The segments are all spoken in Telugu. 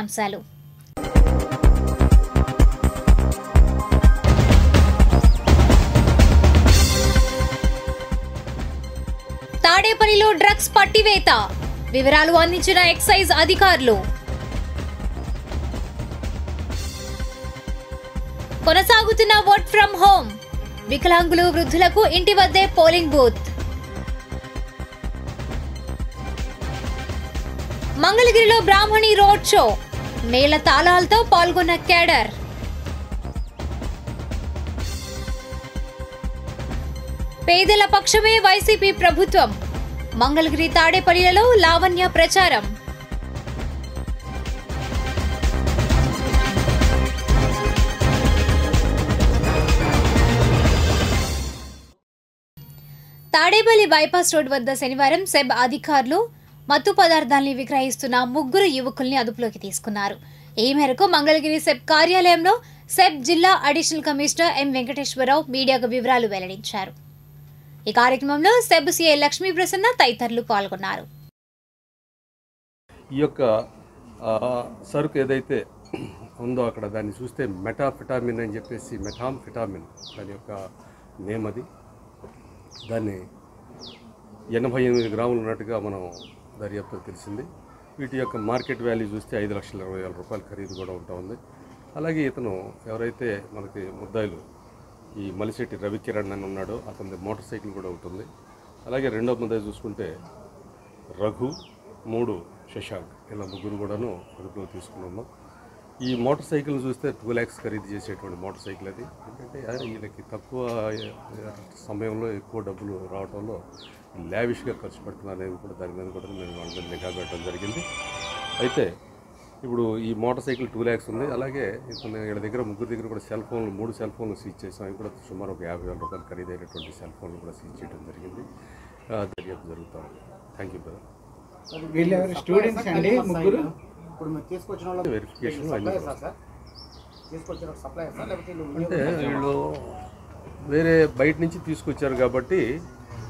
అంశాలు. తాడేపల్లిలో డ్రగ్స్ పట్టివేత, వివరాలు అందించిన ఎక్సైజ్ అధికారులు. కొనసాగుతున్న వర్క్ ఫ్రం హోం, వికలాంగులు వృద్ధులకు ఇంటి వద్దే పోలింగ్ బూత్. మంగళగిరిలో బ్రాహ్మణి రోడ్ షో, మేళ తాళాలతో పాల్గొన్న కేడర్. పేదల పక్షమే వైసీపీ ప్రభుత్వం, మంగళగిరి తాడేపల్లిలలో లావణ్య ప్రచారం. తాడేపల్లి బైపాస్ రోడ్ వద్ద శనివారం సెబ్ అధికారులు మత్తు పదార్థాల్ని విక్రయిస్తున్న 3 యువకుల్ని అదుపులోకి తీసుకున్నారు. ఈ మేరకు మంగళగిరి సెబ్ కార్యాలయంలో సెబ్ జిల్లా అడిషనల్ కమిషనర్ ఎం వెంకటేశ్వరరావు మీడియాకు వివరాలు వెల్లడించారు. ఈ కార్యక్రమంలో సెబ్ సిఐ లక్ష్మీ ప్రసన్న తదితరులు పాల్గొన్నారు. ఈ యొక్క సరుకు ఏదైతే ఉందో అక్కడ దాన్ని చూస్తే మెటాఫిటామిన్ అని చెప్పేసి మెథాంఫిటామిన్ దాని యొక్క నేమ్ అది. దాన్ని 88 గ్రాములు ఉన్నట్టుగా మనం దర్యాప్తు తెలిసింది. వీటి యొక్క మార్కెట్ వాల్యూ చూస్తే 5,20,000 రూపాయల ఖరీదు కూడా ఉంటుంది. అలాగే ఇతను ఎవరైతే మనకి ముద్దాయిలు ఈ మలిశెట్టి రవికిరణ్ అని ఉన్నాడో అతని మోటార్ సైకిల్ కూడా ఉంటుంది. అలాగే రెండో ముద్దాయి చూసుకుంటే రఘు, 3 శశాంక్, ఇలా 3 కూడాను అదుపులో తీసుకున్నాము. ఈ మోటార్ సైకిల్ చూస్తే 2 lakhs ఖరీదు చేసేటువంటి మోటార్ సైకిల్ అది. ఎందుకంటే వీళ్ళకి తక్కువ సమయంలో ఎక్కువ డబ్బులు రావడంలో లావిష్గా ఖర్చు పెడుతున్నారనేది కూడా దాని మీద కూడా మేము వాళ్ళ మీద నిఘా పెట్టడం జరిగింది. అయితే ఇప్పుడు ఈ మోటార్ సైకిల్ 2 lakhs ఉంది. అలాగే ఇతను వీళ్ళ దగ్గర 3 దగ్గర కూడా సెల్ ఫోన్లు 3 సెల్ ఫోన్లు సీజ్ చేసాం. అవి కూడా సుమారు ఒక 50,000 రూపాయలు ఖరీదైనటువంటి సెల్ ఫోన్లు కూడా సీజ్ చేయడం జరిగింది. దర్యాప్తు జరుగుతూ ఉంది. Thank you brother. స్టూడెంట్స్ అండి 3 వెరిఫికేషన్ అంటే వీళ్ళు వేరే బయట నుంచి తీసుకొచ్చారు కాబట్టి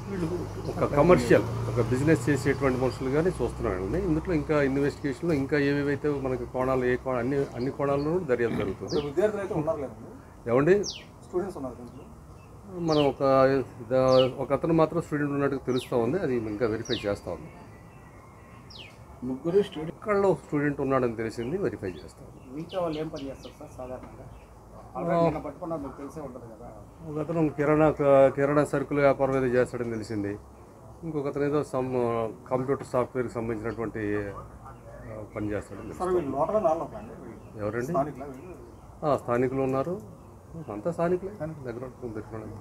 వీళ్ళు ఒక కమర్షియల్ ఒక బిజినెస్ చేసేటువంటి మనుషులుగానే చూస్తున్నారండి. ఇందులో ఇంకా ఇన్వెస్టిగేషన్లో ఇంకా ఏవేవైతే మనకి కోణాలు అన్ని కోణాలను దర్యాప్తు జరుగుతుంది. ఏమండి మనం ఒక అతను మాత్రం స్టూడెంట్ ఉన్నట్టుగా తెలుస్తూ ఉంది. అది ఇంకా వెరిఫై చేస్తూ ఉంది. 3 స్టూడెంట్ ఒక్కళ్ళు స్టూడెంట్ ఉన్నాడని తెలిసింది, వెరిఫై చేస్తాం. మిగతా వాళ్ళు ఏం పని చేస్తారు సార్ సాధారణంగా? పట్టుకున్నా మీకు తెలిసే ఉంటుంది కదా. ఒక అతను కిరాణా సరుకుల వ్యాపారం ఏదో చేస్తాడని తెలిసింది. ఇంకొక అతను ఏదో కంప్యూటర్ సాఫ్ట్వేర్కి సంబంధించినటువంటి పని చేస్తాడని తెలిసింది. ఎవరండి? స్థానికులు ఉన్నారు. అంతా స్థానికులే దగ్గర పెట్టుకోండి.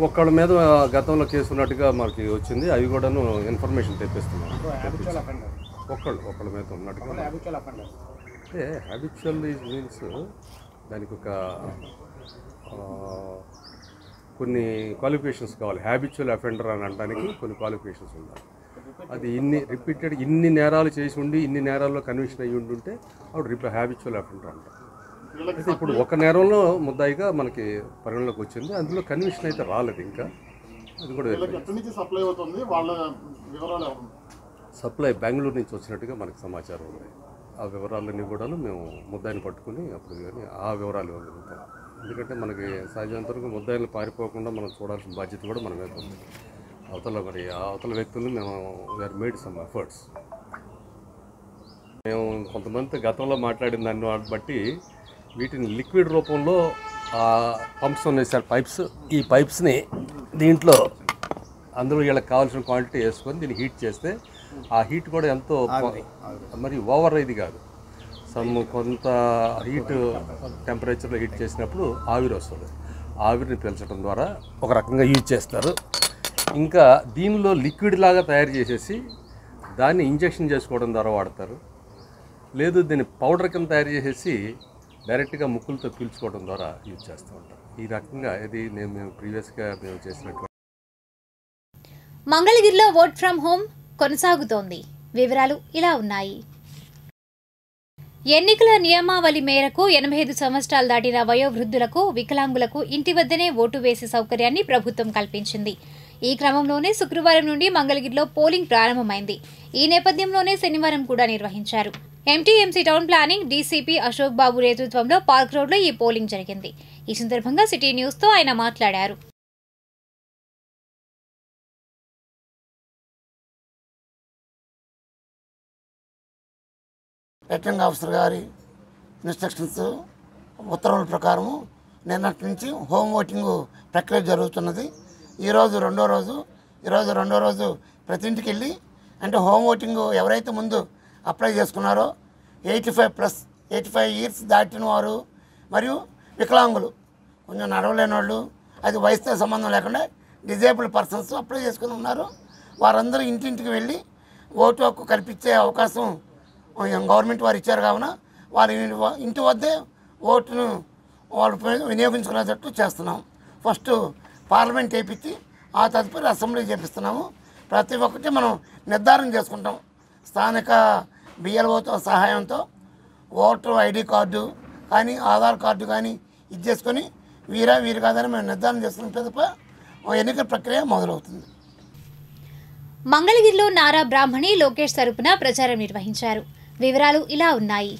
ఒక్కళ్ళ మీద గతంలో కేసు ఉన్నట్టుగా మనకి వచ్చింది. అవి కూడాను ఇన్ఫర్మేషన్ తెప్పిస్తున్నాం. ఒకళ్ళ మీద ఉన్నట్టుగా అంటే హ్యాబిచువల్ మీన్స్ దానికి ఒక కొన్ని క్వాలిఫికేషన్స్ కావాలి. హ్యాబిచువల్ అఫెండర్ అని అనడానికి కొన్ని క్వాలిఫికేషన్స్ ఉండాలి. అది ఇన్ని నేరాలు చేసి ఉండి ఇన్ని నేరాల్లో కన్విక్షన్ అయ్యి ఉంటుంటే అప్పుడు హ్యాబిచువల్ అఫెండర్ అంటారు. అయితే ఇప్పుడు ఒక నేరంలో ముద్దాయిగా మనకి పరిగణలోకి వచ్చింది. అందులో కన్విక్షన్ అయితే రాలేదు ఇంకా. అది కూడా సప్లై బెంగళూరు నుంచి వచ్చినట్టుగా మనకు సమాచారం ఉంది. ఆ వివరాలన్నీ కూడా మేము ముద్దాయిని పట్టుకుని అప్పుడు కానీ ఆ వివరాలు ఇవ్వగలుగుతాం. ఎందుకంటే మనకి సహజంతరకు ముద్దాయిని పారిపోకుండా మనం చూడాల్సిన బాధ్యత కూడా మన మీద ఉంది. అవతల వ్యక్తులను మేము వీఆర్ మేడ్ సమ్ ఎఫర్ట్స్. మేము కొంతమంది గతంలో మాట్లాడిన దాన్ని బట్టి వీటిని లిక్విడ్ రూపంలో పంప్స్ ఉన్నాయి సార్, పైప్స్. ఈ పైప్స్ని దీంట్లో అందులో వీళ్ళకి కావాల్సిన క్వాంటిటీ వేసుకొని దీన్ని హీట్ చేస్తే ఆ హీట్ కూడా ఎంతో మరి ఓవర్ ఇది కాదు. కొంత హీట్ టెంపరేచర్లో హీట్ చేసినప్పుడు ఆవిరి వస్తుంది. ఆవిరిని పీల్చడం ద్వారా ఒక రకంగా యూజ్ చేస్తారు. ఇంకా దీనిలో లిక్విడ్ లాగా తయారు చేసేసి దాన్ని ఇంజెక్షన్ చేసుకోవడం ద్వారా వాడతారు. లేదు దీన్ని పౌడర్ కింద తయారు చేసేసి డైరెక్ట్గా ముక్కులతో పీల్చుకోవడం ద్వారా యూజ్ చేస్తూ ఉంటారు. ఈ రకంగా ఇది మేము ప్రీవియస్గా మేము చేసినటువంటి. మంగళగిరిలో వర్క్ ఫ్రం హోం కొనసాగుతోంది. వివరాలు ఇలా ఉన్నాయి. ఎన్నికల నియమావళి మేరకు 85 సంవత్సరాలు దాటిన వయోవృద్ధులకు, వికలాంగులకు ఇంటి వద్దనే ఓటు వేసే సౌకర్యాన్ని ప్రభుత్వం కల్పించింది. ఈ క్రమంలోనే శుక్రవారం నుండి మంగళగిరిలో పోలింగ్ ప్రారంభమైంది. ఈ నేపథ్యంలోనే శనివారం కూడా నిర్వహించారు. MTMC town planning DCP Ashok Babu నేతృత్వంలో పార్క్ రోడ్లో ఈ పోలింగ్ జరిగింది. ఈ సందర్భంగా సిటీ న్యూస్తో ఆయన మాట్లాడారు. రిటర్నింగ్ ఆఫీసర్ గారి ఇన్స్ట్రక్షన్స్ ఉత్తర్వుల ప్రకారము నిన్నటి నుంచి హోమ్ ఓటింగ్ ప్రక్రియ జరుగుతున్నది. ఈరోజు రెండో రోజు ప్రతి ఇంటికి వెళ్ళి అంటే హోమ్ ఓటింగ్ ఎవరైతే ముందు అప్లై చేసుకున్నారో 85 ఇయర్స్ దాటిన వారు మరియు వికలాంగులు కొంచెం నడవలేని వాళ్ళు అది వయసుతో సంబంధం లేకుండా డిజేబుల్డ్ పర్సన్స్ అప్లై చేసుకుని ఉన్నారు. వారందరూ ఇంటింటికి వెళ్ళి ఓటు హక్కు కల్పించే అవకాశం గవర్నమెంట్ వారు ఇచ్చారు. కావున వారి ఇంటి వద్దే ఓటును వాళ్ళు వినియోగించుకునేటట్టు చేస్తున్నాం. ఫస్ట్ పార్లమెంట్ చేయించి ఆ తదుపరి అసెంబ్లీ చేపిస్తున్నాము. ప్రతి ఒక్కటి మనం నిర్ధారణ చేసుకుంటాం. స్థానిక బిఎల్ఓతో సహాయంతో ఓటర్ ఐడి కార్డు కానీ ఆధార్ కార్డు కానీ ఇది చేసుకొని వీరు కాదని మేము నిర్ధారణ చేసుకున్న తప్ప ఎన్నికల ప్రక్రియ మొదలవుతుంది. మంగళగిరిలో నారా బ్రాహ్మణి లోకేష్ తరపున ప్రచారం నిర్వహించారు. వివరాలు ఇలా ఉన్నాయి.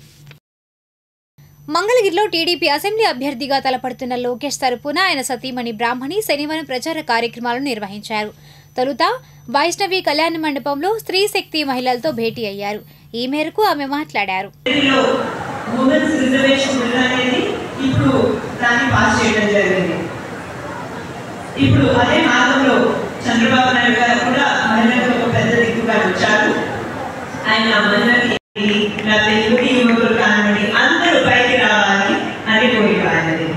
మంగళగిరిలో టీడీపీ అసెంబ్లీ అభ్యర్థిగా తలపడుతున్న లోకేష్ తరపున ఆయన సతీమణి బ్రాహ్మణి శనివారం ప్రచార కార్యక్రమాలను నిర్వహించారు. తొలుత వైష్ణవి కళ్యాణ మండపంలో స్త్రీ శక్తి మహిళలతో భేటీ అయ్యారు. ఈ మేరకు ఆమె మాట్లాడారు. ఇప్పుడు అదే మార్గంలో చంద్రబాబు నాయుడు గారు కూడా మహిళలకు ఒక పెద్ద దిక్కుగా వచ్చారు. ఆయన మహిళకి యువకులు కానివ్వండి అందరూ పైకి రావాలి అని కోరిక ఆయనది.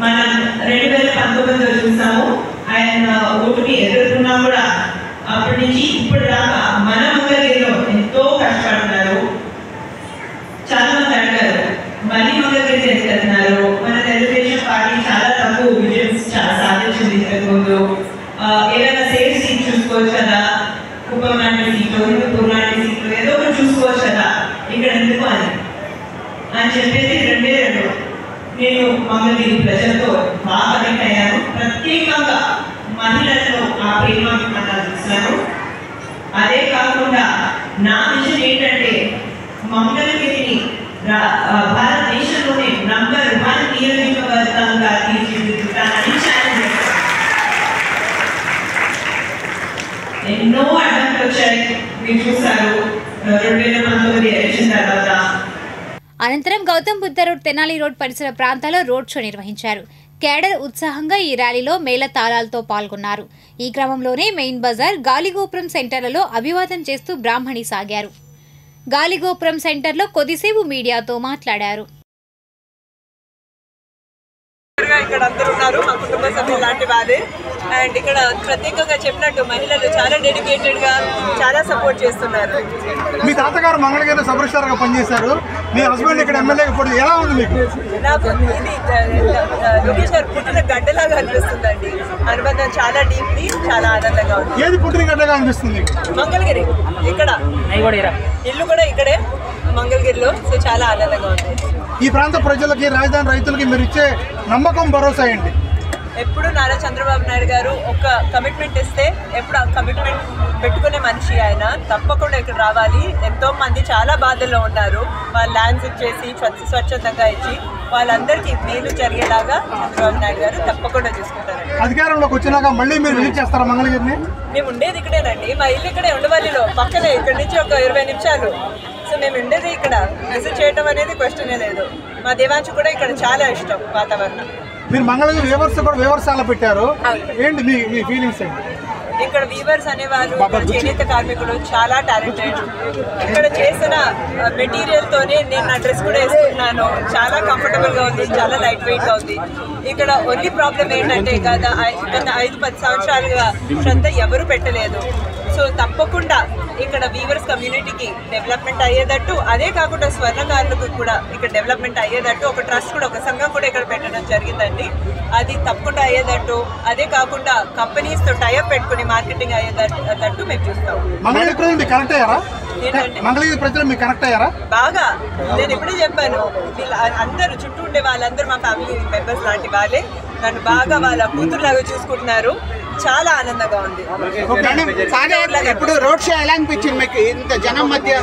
మనం 2019లో చూసాము. ఆయన ఓటుని ఎదుర్కొన్నా కూడా అప్పటి నుంచి ఇప్పుడు దాకా మన మంగళగిరిలో ఎంతో కష్టపడుతున్నారు. చాలా మంది అడిగారు మళ్ళీ మంగళగిరి ఎందుకు మన తెలుగుదేశం పార్టీ చాలా తక్కువ విజయం సాధించింది ఇంతకుముందు. ఏదైనా సేఫ్ సీట్ చూసుకోవచ్చు కదా, కుప్పం లాంటి సీట్లు, హిందూపూర్ లాంటి సీట్లు ఏదో ఒకటి చూసుకోవచ్చు కదా, ఇక్కడ ఎందుకు అని చెప్పేసి 2 నేను మంగళగిరి ప్రజలతో బాగా కనెక్ట్ అయ్యాను. ప్రత్యేకంగా మహిళల్లో ఆ ప్రేమాభిమానాలు చూస్తున్నాను. అదే కాకుండా నా విషయం ఏంటంటే మంగళగిరిని భారతదేశంలోనే నంబర్ 1 నియోజకవర్గంగా తీర్చిదిద్దుతానని ఛాలెంజ్ చేశాను. ఎన్నో అడ్డంకులు వచ్చాయి, మీరు చూశారు 2019 ఎలక్షన్ తర్వాత. అనంతరం గౌతమ్ బుద్ధ రోడ్, తెనాలి రోడ్ పరిసర ప్రాంతాల్లో రోడ్ షో నిర్వహించారు. కేడర్ ఉత్సాహంగా ఈ ర్యాలీలో మేళ తాళాలతో పాల్గొన్నారు. ఈ క్రమంలోనే మెయిన్ బజార్, గాలిగోపురం సెంటర్లలో అభివాదం చేస్తూ బ్రాహ్మణి సాగారు. గాలిగోపురం సెంటర్లో కొద్దిసేపు మీడియాతో మాట్లాడారు. ఇక్కడ అందరూ ఉన్నారు, మా కుటుంబ సభ్యులు లాంటి వాళ్ళే. అండ్ ఇక్కడ ప్రత్యేకంగా చెప్పినట్టు మహిళలు చాలా డెడికేటెడ్ గా చాలా సపోర్ట్ చేస్తున్నారు. మీ తాతగారు మంగళగిరిలో సబ్ రిజిస్ట్రార్ గా పనిచేశారు, మీ హస్బెండ్ ఇక్కడ ఎమ్మెల్యేగా పోటీ, ఎలా ఉంది మీకు? నాకు ఇది లోకేష్ గారు పుట్టిన గడ్డలాగా అనిపిస్తుందండి. అనుబంధం చాలా డీప్లీ, చాలా ఆనందంగా ఉంది. ఏది పుట్టిన గడ్డగా అనిపిస్తుంది? మంగళగిరి, ఇక్కడ ఇల్లు కూడా ఇక్కడే మంగళగిరిలో. సో చాలా ఆనందంగా ఉంది. ఈ ప్రాంత ప్రజలకి, రాజధాని రైతులకి మీరు ఇచ్చే నమ్మకం, భరోసా ఏంటి? ఎప్పుడు నారా చంద్రబాబు నాయుడు గారు ఒక కమిట్మెంట్ ఇస్తే ఎప్పుడు ఆ కమిట్మెంట్ పెట్టుకునే మనిషి ఆయన. తప్పకుండా ఇక్కడ రావాలి. ఎంతో మంది చాలా బాధల్లో ఉన్నారు. వాళ్ళ ల్యాండ్స్ ఇచ్చేసి స్వచ్ఛందంగా ఇచ్చి వాళ్ళందరికీ మేలు జరిగేలాగా చంద్రబాబు నాయుడు గారు తప్పకుండా చూసుకుంటారు. అధికారంలోకి వచ్చినాక మళ్ళీ మీరు విజిట్ చేస్తారా మంగళగిరిని? మేము ఉండేది ఇక్కడేనండి. మా ఇల్లు ఇక్కడే, ఉండవల్లిలో పక్కనే. ఇక్కడ నుంచి ఒక 20 నిమిషాలు. సో మేము ఉండేది ఇక్కడ. విజిట్ చేయడం అనేది క్వశ్చనే లేదు. మా దేవాంశు కూడా ఇక్కడ చాలా ఇష్టం వాతావరణం. మీరు మంగళగిరి వేవర్స్ కూడా వేవర్సాల పెట్టారు, ఏంటి మీ ఫీలింగ్స్ ఏంటి? ఇక్కడ వీవర్స్ అనేవాళ్ళు చేనేత కార్మికులు చాలా టాలెంటెడ్. ఇక్కడ చేసిన మెటీరియల్ తోనే నేను నా డ్రెస్ కూడా వేసుకున్నాను. చాలా కంఫర్టబుల్ గా ఉంది, చాలా లైట్ వెయిట్ గా ఉంది. ఇక్కడ ఓన్లీ ప్రాబ్లం ఏంటంటే గత 5-10 సంవత్సరాలుగా శ్రద్ధ ఎవరు పెట్టలేదు. సో తప్పకుండా ఇక్కడ వీవర్స్ కమ్యూనిటీకి డెవలప్మెంట్ అయ్యేటట్టు, అదే కాకుండా స్వర్ణకారులకు కూడా ఇక్కడ డెవలప్మెంట్ అయ్యేటట్టు ఒక ట్రస్ట్ కూడా, ఒక సంఘం కూడా ఇక్కడ పెట్టడం జరిగిందండి. అది తప్పకుండా అయ్యేటట్టు, అదే కాకుండా కంపెనీస్ తో టైఅప్ పెట్టుకుని మార్కెటింగ్ అయ్యేటట్టు మేము చూస్తాం. మంగళగిరి ప్రజలు మీకు కనెక్ట్ అయ్యారా? బాగా. నేను ఇప్పుడే చెప్పాను, అందరూ చుట్టూ ఉండే వాళ్ళందరూ మా ఫ్యామిలీ మెంబర్స్ లాంటి వాళ్ళే. నన్ను బాగా వాళ్ళ కూతురులాగా చూసుకుంటున్నారు. చాలా ఆనందంగా ఉంది. ఇప్పుడు రోడ్ షో ఎలా అనిపించింది మీకు? ఇంత జనం మధ్య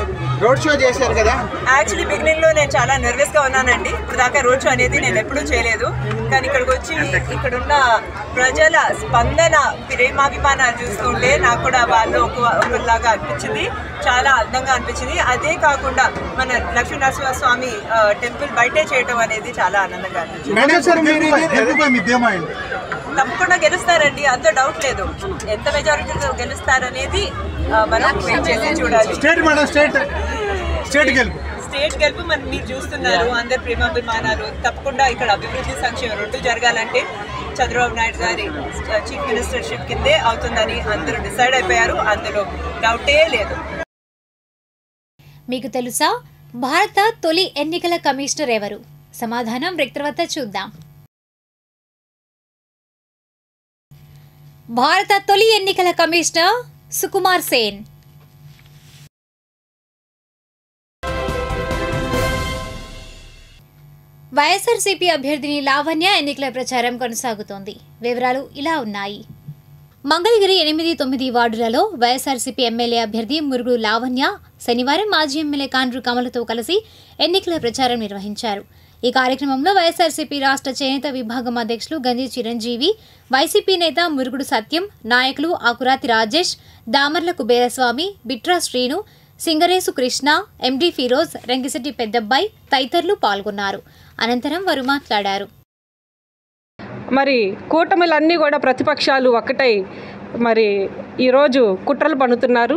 రోడ్ షో చేశారు కదా. యాక్చువల్లీ బిగినింగ్ లో నేను చాలా నర్వస్ గా ఉన్నానండి. ఇప్పుడు దాకా రోడ్ షో అనేది నేను ఎప్పుడూ చేయలేదు. కానీ ఇక్కడికి వచ్చి ఇక్కడున్న ప్రజల స్పందన, ప్రేమాభిమానాలు చూస్తుంటే నాకు కూడా వాళ్ళు ఒకలాగా అనిపించింది. చాలా అందంగా అనిపించింది. అదే కాకుండా మన లక్ష్మీ నరసింహస్వామి టెంపుల్ బయటే చేయటం అనేది చాలా ఆనందంగా అనిపించింది. తప్పకుండా గెలుస్తారండి, అంత డౌట్ లేదు. ఎంత మెజారిటీతో గెలుస్తారనేది మనం వెయిట్ చేసి చూడాలి. స్టేట్ గెలుపు మనం మీరు చూస్తున్నారు. అందరు ప్రేమాభిమానాలు. తప్పకుండా ఇక్కడ అభివృద్ధి సంక్షేమం రెండు జరగాలంటే చంద్రబాబు నాయుడు గారి చీఫ్ మినిస్టర్షిప్ కిందే అవుతుందని అందరూ డిసైడ్ అయిపోయారు. అందులో డౌటే లేదు. మీకు తెలుసా భారత తొలి ఎన్నికల కమిషనర్ ఎవరు? సమాధానం బ్రేక్ తర్వాత చూద్దాం. భారత తొలి ఎన్నికల కమిషనర్ సుకుమార్ సేన్. వైఎస్ఆర్సీపీ అభ్యర్థిని లావణ్య ఎన్నికల ప్రచారం కొనసాగుతోంది. వివరాలు ఇలా ఉన్నాయి. మంగళగిరి 8-9 వార్డులలో వైఎస్ఆర్సీపీ ఎమ్మెల్యే అభ్యర్థి మురుగుడు లావణ్య శనివారం మాజీ ఎమ్మెల్యే కాండ్రు కమలతో కలిసి ఎన్నికల ప్రచారం నిర్వహించారు. ఈ కార్యక్రమంలో వైఎస్ఆర్సీపీ రాష్ట్ర చేనేత విభాగం అధ్యక్షులు గంజి చిరంజీవి, వైసీపీ నేత మురుగుడు సత్యం, నాయకులు ఆకురాతి రాజేష్, దామర్ల కుబేరస్వామి, బిట్రా శ్రీను, సింగరేసు కృష్ణ, ఎండి ఫిరోజ్, రంగిశెట్టి పెద్దబ్బాయి తదితరులు పాల్గొన్నారు. అనంతరం వారు మాట్లాడారు. మరి కూటమిలన్నీ కూడా ప్రతిపక్షాలు ఒక్కటై మరి ఈరోజు కుట్రలు పన్నుతున్నారు.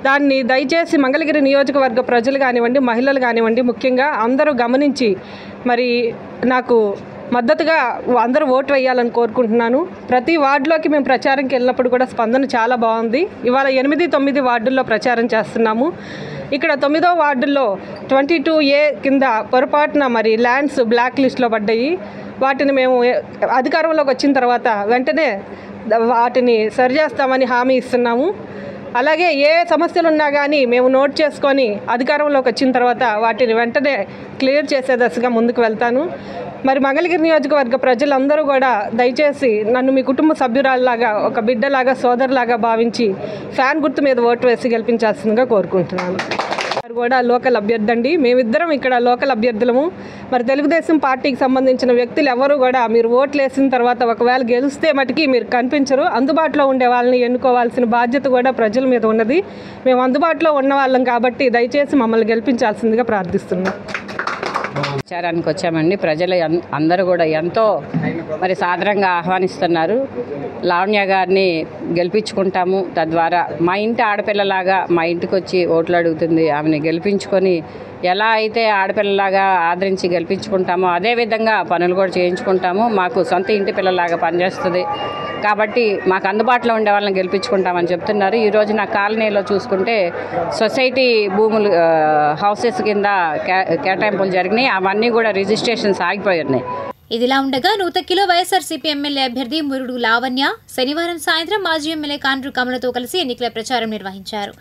దాన్ని దయచేసి మంగళగిరి నియోజకవర్గ ప్రజలు కానివ్వండి, మహిళలు కానివ్వండి, ముఖ్యంగా అందరూ గమనించి మరి నాకు మద్దతుగా అందరూ ఓటు వేయాలని కోరుకుంటున్నాను. ప్రతి వార్డులోకి మేము ప్రచారంకి వెళ్ళినప్పుడు కూడా స్పందన చాలా బాగుంది. ఇవాళ 8-9 వార్డుల్లో ప్రచారం చేస్తున్నాము. ఇక్కడ 9వ వార్డుల్లో 22A కింద పొరపాటున మరి ల్యాండ్స్ బ్లాక్ లిస్ట్లో పడ్డాయి. వాటిని మేము అధికారంలోకి వచ్చిన తర్వాత వెంటనే వాటిని సరిచేస్తామని హామీ ఇస్తున్నాము. అలాగే ఏ సమస్యలు ఉన్నా కానీ మేము నోట్ చేసుకొని అధికారంలోకి వచ్చిన తర్వాత వాటిని వెంటనే క్లియర్ చేసే దశగా ముందుకు వెళ్తాను. మరి మంగళగిరి నియోజకవర్గ ప్రజలందరూ కూడా దయచేసి నన్ను మీ కుటుంబ సభ్యురాల్లాగా, ఒక బిడ్డలాగా, సోదరులాగా భావించి ఫ్యాన్ గుర్తు మీద ఓటు వేసి గెలిపించాల్సిందిగా కోరుకుంటున్నాను. కూడా లోకల్ అభ్యర్థి అండి. మేమిద్దరం ఇక్కడ లోకల్ అభ్యర్థులము. మరి తెలుగుదేశం పార్టీకి సంబంధించిన వ్యక్తులు ఎవరు కూడా మీరు ఓట్లు వేసిన తర్వాత ఒకవేళ గెలిస్తే మటుకి మీరు కనిపించరు. అందుబాటులో ఉండే వాళ్ళని ఎన్నుకోవాల్సిన బాధ్యత కూడా ప్రజల మీద ఉన్నది. మేము అందుబాటులో ఉన్న వాళ్ళం కాబట్టి దయచేసి మమ్మల్ని గెలిపించాల్సిందిగా ప్రార్థిస్తున్నాం. ప్రచారానికి వచ్చామండి. ప్రజలు అందరూ కూడా ఎంతో మరి సాదరంగా ఆహ్వానిస్తున్నారు. లావణ్య గారిని గెలిపించుకుంటాము. తద్వారా మా ఇంటి ఆడపిల్లలాగా మా ఇంటికి వచ్చి ఓట్లు అడుగుతుంది. ఆమెను గెలిపించుకొని ఎలా అయితే ఆడపిల్లలాగా ఆదరించి గెలిపించుకుంటామో అదేవిధంగా పనులు కూడా చేయించుకుంటాము. మాకు సొంత ఇంటి పిల్లలాగా పనిచేస్తుంది కాబట్టి మాకు అందుబాటులో ఉండే వాళ్ళని గెలిపించుకుంటామని చెప్తున్నారు. ఈరోజు నా కాలనీలో చూసుకుంటే సొసైటీ భూములు హౌసెస్ కింద కేటాయింపులు జరిగినాయి. అవన్నీ కూడా రిజిస్ట్రేషన్స్ ఆగిపోయి. ఇదిలా ఉండగా నూతక్కిలో వైఎస్ఆర్సీపీ ఎమ్మెల్యే అభ్యర్థి మురుగుడు లావణ్య శనివారం సాయంత్రం మాజీ ఎమ్మెల్యే కాండ్రు కమలతో కలిసి ఎన్నికల ప్రచారం నిర్వహించారు.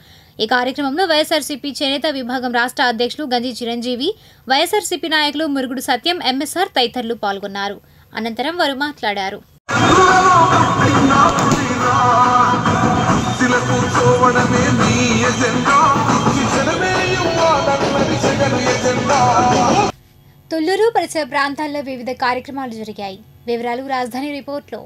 ఈ కార్యక్రమంలో వైఎస్ఆర్సీపీ చేనేత విభాగం రాష్ట్ర అధ్యక్షులు గంజి చిరంజీవి, వైఎస్ఆర్సీపీ నాయకులు మురుగుడు సత్యం, ఎంఎస్ఆర్ తదితరులు పాల్గొన్నారు. అనంతరం వారు మాట్లాడారు. తుళ్లూరు పరిసర ప్రాంతాల్లో వివిధ కార్యక్రమాలు జరిగాయి. వివరాలు రాజధాని రిపోర్ట్లో.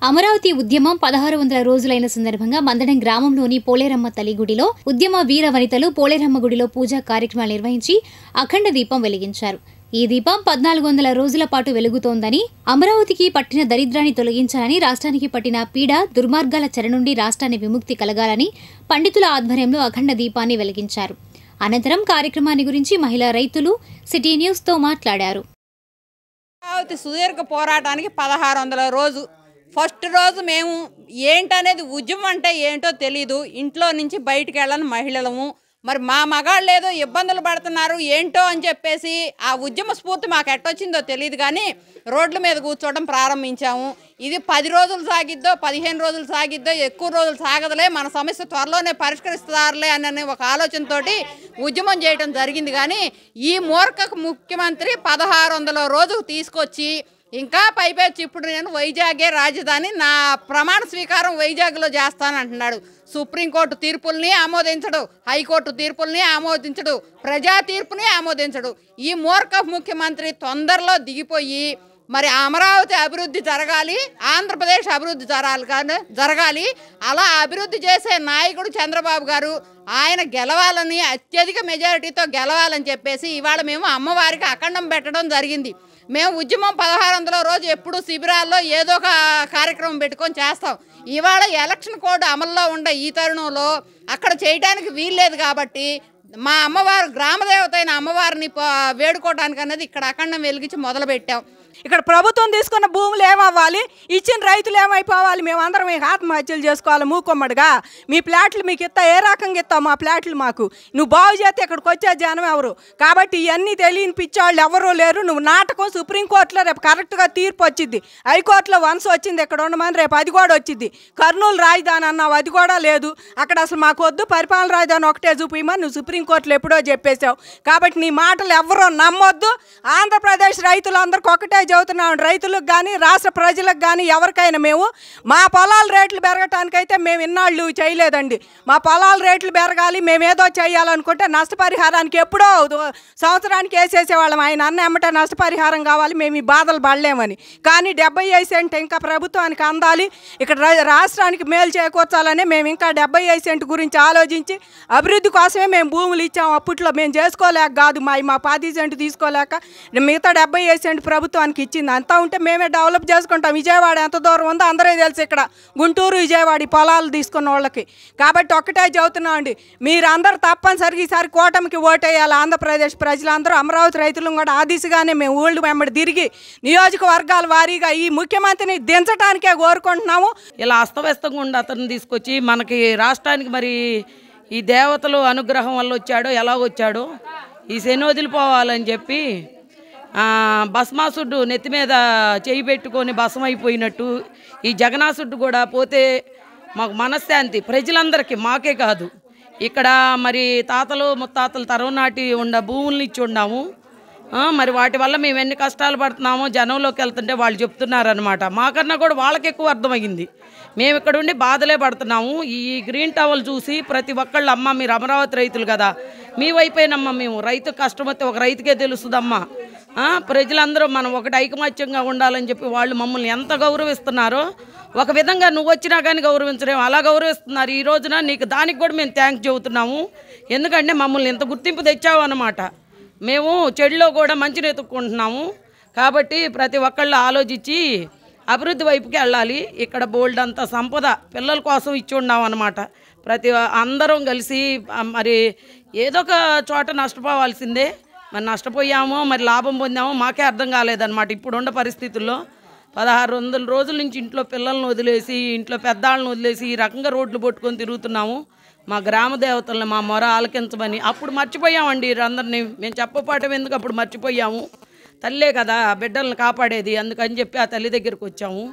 అమరావతి ఉద్యమం 1600 రోజులైన సందర్భంగా మందడం గ్రామంలోని పోలేరమ్మ తల్లి గుడిలో ఉద్యమ వీర వనితలు పోలేరమ్మ గుడిలో పూజా కార్యక్రమాలు నిర్వహించి అఖండ దీపం వెలిగించారు. ఈ దీపం 1400 రోజుల పాటు వెలుగుతోందని, అమరావతికి పట్టిన దరిద్రాన్ని తొలగించాలని, రాష్ట్రానికి పట్టిన పీడ దుర్మార్గాల చెర నుండి రాష్ట్రాన్ని విముక్తి కలగాలని పండితుల ఆధ్వర్యంలో అఖండ దీపాన్ని వెలిగించారు. అనంతరం కార్యక్రమాన్ని గురించి మహిళా రైతులు సిటీ న్యూస్తో మాట్లాడారు. అమరావతి సుదీర్ఘ పోరాటానికి 1600 రోజు. ఫస్ట్ రోజు మేము ఏంటనేది ఉద్యమం అంటే ఏంటో తెలీదు. ఇంట్లో నుంచి బయటికి వెళ్ళని మహిళలము, మరి మా మగాళ్ళు ఏదో ఇబ్బందులు పడుతున్నారు ఏంటో అని చెప్పేసి ఆ ఉద్యమ స్ఫూర్తి మాకు ఎట్టొచ్చిందో తెలియదు, కానీ రోడ్ల మీద కూర్చోవడం ప్రారంభించాము. ఇది 10 రోజులు సాగిద్దో 15 రోజులు సాగిద్దో ఎక్కువ రోజులు సాగదులే, మన సమస్య త్వరలోనే పరిష్కరిస్తారులే అని ఒక ఆలోచనతోటి ఉద్యమం చేయడం జరిగింది. కానీ ఈ మూర్ఖ ముఖ్యమంత్రి 1600వ రోజుకు తీసుకొచ్చి ఇంకా పైపెచ్చి ఇప్పుడు నేను వైజాగే రాజధాని, నా ప్రమాణ స్వీకారం వైజాగ్లో చేస్తానంటున్నాడు. సుప్రీంకోర్టు తీర్పుల్ని ఆమోదించడు, హైకోర్టు తీర్పుల్ని ఆమోదించడు, ప్రజా తీర్పుని ఆమోదించడు. ఈ మూర్ఖ ముఖ్యమంత్రి తొందరలో దిగిపోయి మరి అమరావతి అభివృద్ధి జరగాలి, ఆంధ్రప్రదేశ్ అభివృద్ధి జరగాలి. అలా అభివృద్ధి చేసే నాయకుడు చంద్రబాబు గారు, ఆయన గెలవాలని, అత్యధిక మెజారిటీతో గెలవాలని చెప్పేసి ఇవాళ మేము అమ్మవారికి అఖండం పెట్టడం జరిగింది. మేము ఉద్యమం 1600వ రోజు ఎప్పుడు శిబిరాల్లో ఏదో ఒక కార్యక్రమం పెట్టుకొని చేస్తాం. ఇవాళ ఎలక్షన్ కోడ్ అమల్లో ఉండే ఈ తరుణంలో అక్కడ చేయడానికి వీల్లేదు కాబట్టి మా అమ్మవారు, గ్రామదేవత అయిన అమ్మవారిని వేడుకోవడానికి అన్నది ఇక్కడ అఖండం వెలిగించి మొదలుపెట్టాం. ఇక్కడ ప్రభుత్వం తీసుకున్న భూములు ఏమవ్వాలి, ఇచ్చిన రైతులు ఏమైపోవాలి, మేమందరం ఆత్మహత్యలు చేసుకోవాలి మూకొమ్మడిగా. మీ ప్లాట్లు మీకు ఇస్తా, ఏ రకంగా ఇస్తావు మా ప్లాట్లు మాకు? నువ్వు బాగు చేస్తే ఇక్కడికి వచ్చే జనం ఎవరు? కాబట్టి ఇవన్నీ తెలియని పిచ్చాళ్ళు ఎవరూ లేరు. నువ్వు నాటకం సుప్రీంకోర్టులో రేపు కరెక్ట్గా తీర్పు వచ్చింది, హైకోర్టులో వన్స్ వచ్చింది, ఇక్కడ ఉండమని రేపు అది కూడా వచ్చింది. కర్నూలు రాజధాని అన్నావు, అది కూడా లేదు. అక్కడ అసలు మాకు వద్దు, పరిపాలన రాజధాని ఒకటే చూపిమని నువ్వు సుప్రీంకోర్టులో ఎప్పుడో చెప్పేశావు. కాబట్టి నీ మాటలు ఎవరో నమ్మొద్దు. ఆంధ్రప్రదేశ్ రైతులందరికీ ఒకటే చెబుతున్నాం, రైతులకు కానీ రాష్ట్ర ప్రజలకు కానీ ఎవరికైనా మేము మా పొలాల రేట్లు పెరగటానికైతే మేము ఇన్నాళ్ళు చేయలేదండి. మా పొలాల రేట్లు పెరగాలి, మేమేదో చేయాలనుకుంటే నష్టపరిహారానికి ఎప్పుడో సంవత్సరానికి వేసేసేవాళ్ళం. ఆయన అన్న ఎమ్మటే నష్టపరిహారం కావాలి, మేము ఈ బాధలు పడలేమని. కానీ 75 సెంట్ ఇంకా ప్రభుత్వానికి అందాలి, ఇక్కడ రాష్ట్రానికి మేలు చేకూర్చాలని మేము ఇంకా 75 సెంట్ గురించి ఆలోచించి అభివృద్ధి కోసమే మేము భూములు ఇచ్చాము. అప్పట్లో మేము చేసుకోలేక కాదు, మా 10 సెంట్ తీసుకోలేక మిగతా 75 సెంట్ ప్రభుత్వానికి ఇచ్చింది. అంతా ఉంటే మేమే డెవలప్ చేసుకుంటాం. విజయవాడ ఎంత దూరం ఉందో అందరూ తెలుసు, ఇక్కడ గుంటూరు విజయవాడ పొలాలు తీసుకున్న వాళ్ళకి. కాబట్టి ఒక్కటే చెబుతున్నాం అండి, మీరందరూ తప్పనిసరిగా ఈసారి కూటమికి ఓటేయాలి. ఆంధ్రప్రదేశ్ ప్రజలందరూ, అమరావతి రైతులను కూడా ఆ దిశగానే మేము ఊళ్ళు వెంబడి తిరిగి నియోజకవర్గాల వారీగా ఈ ముఖ్యమంత్రిని దించడానికే కోరుకుంటున్నాము. ఇలా అస్తవ్యస్తంగా ఉండి అతను తీసుకొచ్చి మనకి రాష్ట్రానికి మరి ఈ దేవతలు అనుగ్రహం వల్ల వచ్చాడో ఎలా వచ్చాడో, ఈ శని వదిలిపోవాలని చెప్పి భస్మాసుడు నెత్తి మీద చేయి పెట్టుకొని భస్మం అయిపోయినట్టు ఈ జగనాసుడు కూడా పోతే మాకు మనశ్శాంతి, ప్రజలందరికీ, మాకే కాదు. ఇక్కడ మరి తాతలు ముత్తాతలు తరం నాటి ఉన్న భూముల్ని ఇచ్చి ఉన్నాము. మరి వాటి వల్ల మేము ఎన్ని కష్టాలు పడుతున్నామో జనంలోకి వెళ్తుంటే వాళ్ళు చెప్తున్నారనమాట. మాకన్నా కూడా వాళ్ళకి ఎక్కువ అర్థమయ్యింది. మేము ఇక్కడ ఉండి బాధలే పడుతున్నాము. ఈ గ్రీన్ టవల్ చూసి ప్రతి ఒక్కళ్ళు, అమ్మ మీరు అమరావతి రైతులు కదా, మీ వైపేనమ్మా మేము, రైతు కష్టం వస్తే ఒక రైతుకే తెలుస్తుందమ్మా, ప్రజలందరూ మనం ఒకటి ఐకమత్యంగా ఉండాలని చెప్పి వాళ్ళు మమ్మల్ని ఎంత గౌరవిస్తున్నారో, ఒక విధంగా నువ్వు వచ్చినా కానీ గౌరవించలేము, అలా గౌరవిస్తున్నారు. ఈ రోజున నీకు దానికి కూడా మేము థ్యాంక్స్ చెబుతున్నాము. ఎందుకంటే మమ్మల్ని ఇంత గుర్తింపు తెచ్చావు అన్నమాట. మేము చెడులో కూడా మంచిని ఎత్తుక్కుంటున్నాము. కాబట్టి ప్రతి ఒక్కళ్ళు ఆలోచించి అభివృద్ధి వైపుకి వెళ్ళాలి. ఇక్కడ బోల్డ్ అంత సంపద పిల్లల కోసం ఇచ్చి ఉన్నాం అన్నమాట. ప్రతి అందరం కలిసి మరి ఏదో ఒక చోట నష్టపోవాల్సిందే. మరి నష్టపోయామో మరి లాభం పొందామో మాకే అర్థం కాలేదన్నమాట. ఇప్పుడున్న పరిస్థితుల్లో 1600 రోజుల నుంచి ఇంట్లో పిల్లలను వదిలేసి, ఇంట్లో పెద్దాళ్ళను వదిలేసి ఈ రకంగా రోడ్లు పట్టుకొని తిరుగుతున్నాము. మా గ్రామ దేవతలను మా మొర ఆలకించమని అప్పుడు మర్చిపోయామండి. అందరినీ మేము చెప్పపాటం ఎందుకు, అప్పుడు మర్చిపోయాము. తల్లే కదా బిడ్డలను కాపాడేది, అందుకని చెప్పి ఆ తల్లి దగ్గరికి వచ్చాము.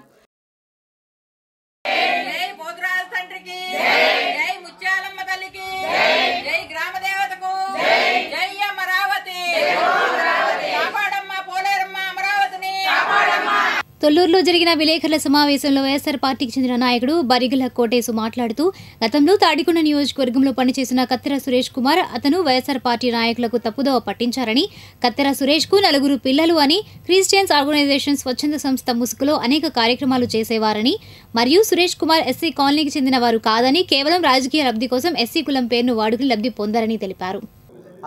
తొల్లూరులో జరిగిన విలేకరుల సమావేశంలో వైఎస్ఆర్ పార్టీకి చెందిన నాయకుడు బరిగల కోటేశు మాట్లాడుతూ, గతంలో తాడికొండ నియోజకవర్గంలో పనిచేసిన కత్తెర సురేష్ కుమార్ అతను వైఎస్ఆర్ పార్టీ నాయకులకు తప్పుదోవ పట్టించారని, కత్తెర సురేష్ కు 4 పిల్లలు అని, క్రిస్టియన్స్ ఆర్గనైజేషన్ స్వచ్ఛంద సంస్థ ముసుగులో అనేక కార్యక్రమాలు చేసేవారని, మరియు సురేష్ కుమార్ ఎస్సీ కాలనీకి చెందిన వారు కాదని, కేవలం రాజకీయ లబ్ధి కోసం ఎస్సీ కులం పేరును వాడుకుని లబ్ధి పొందారని తెలిపారు.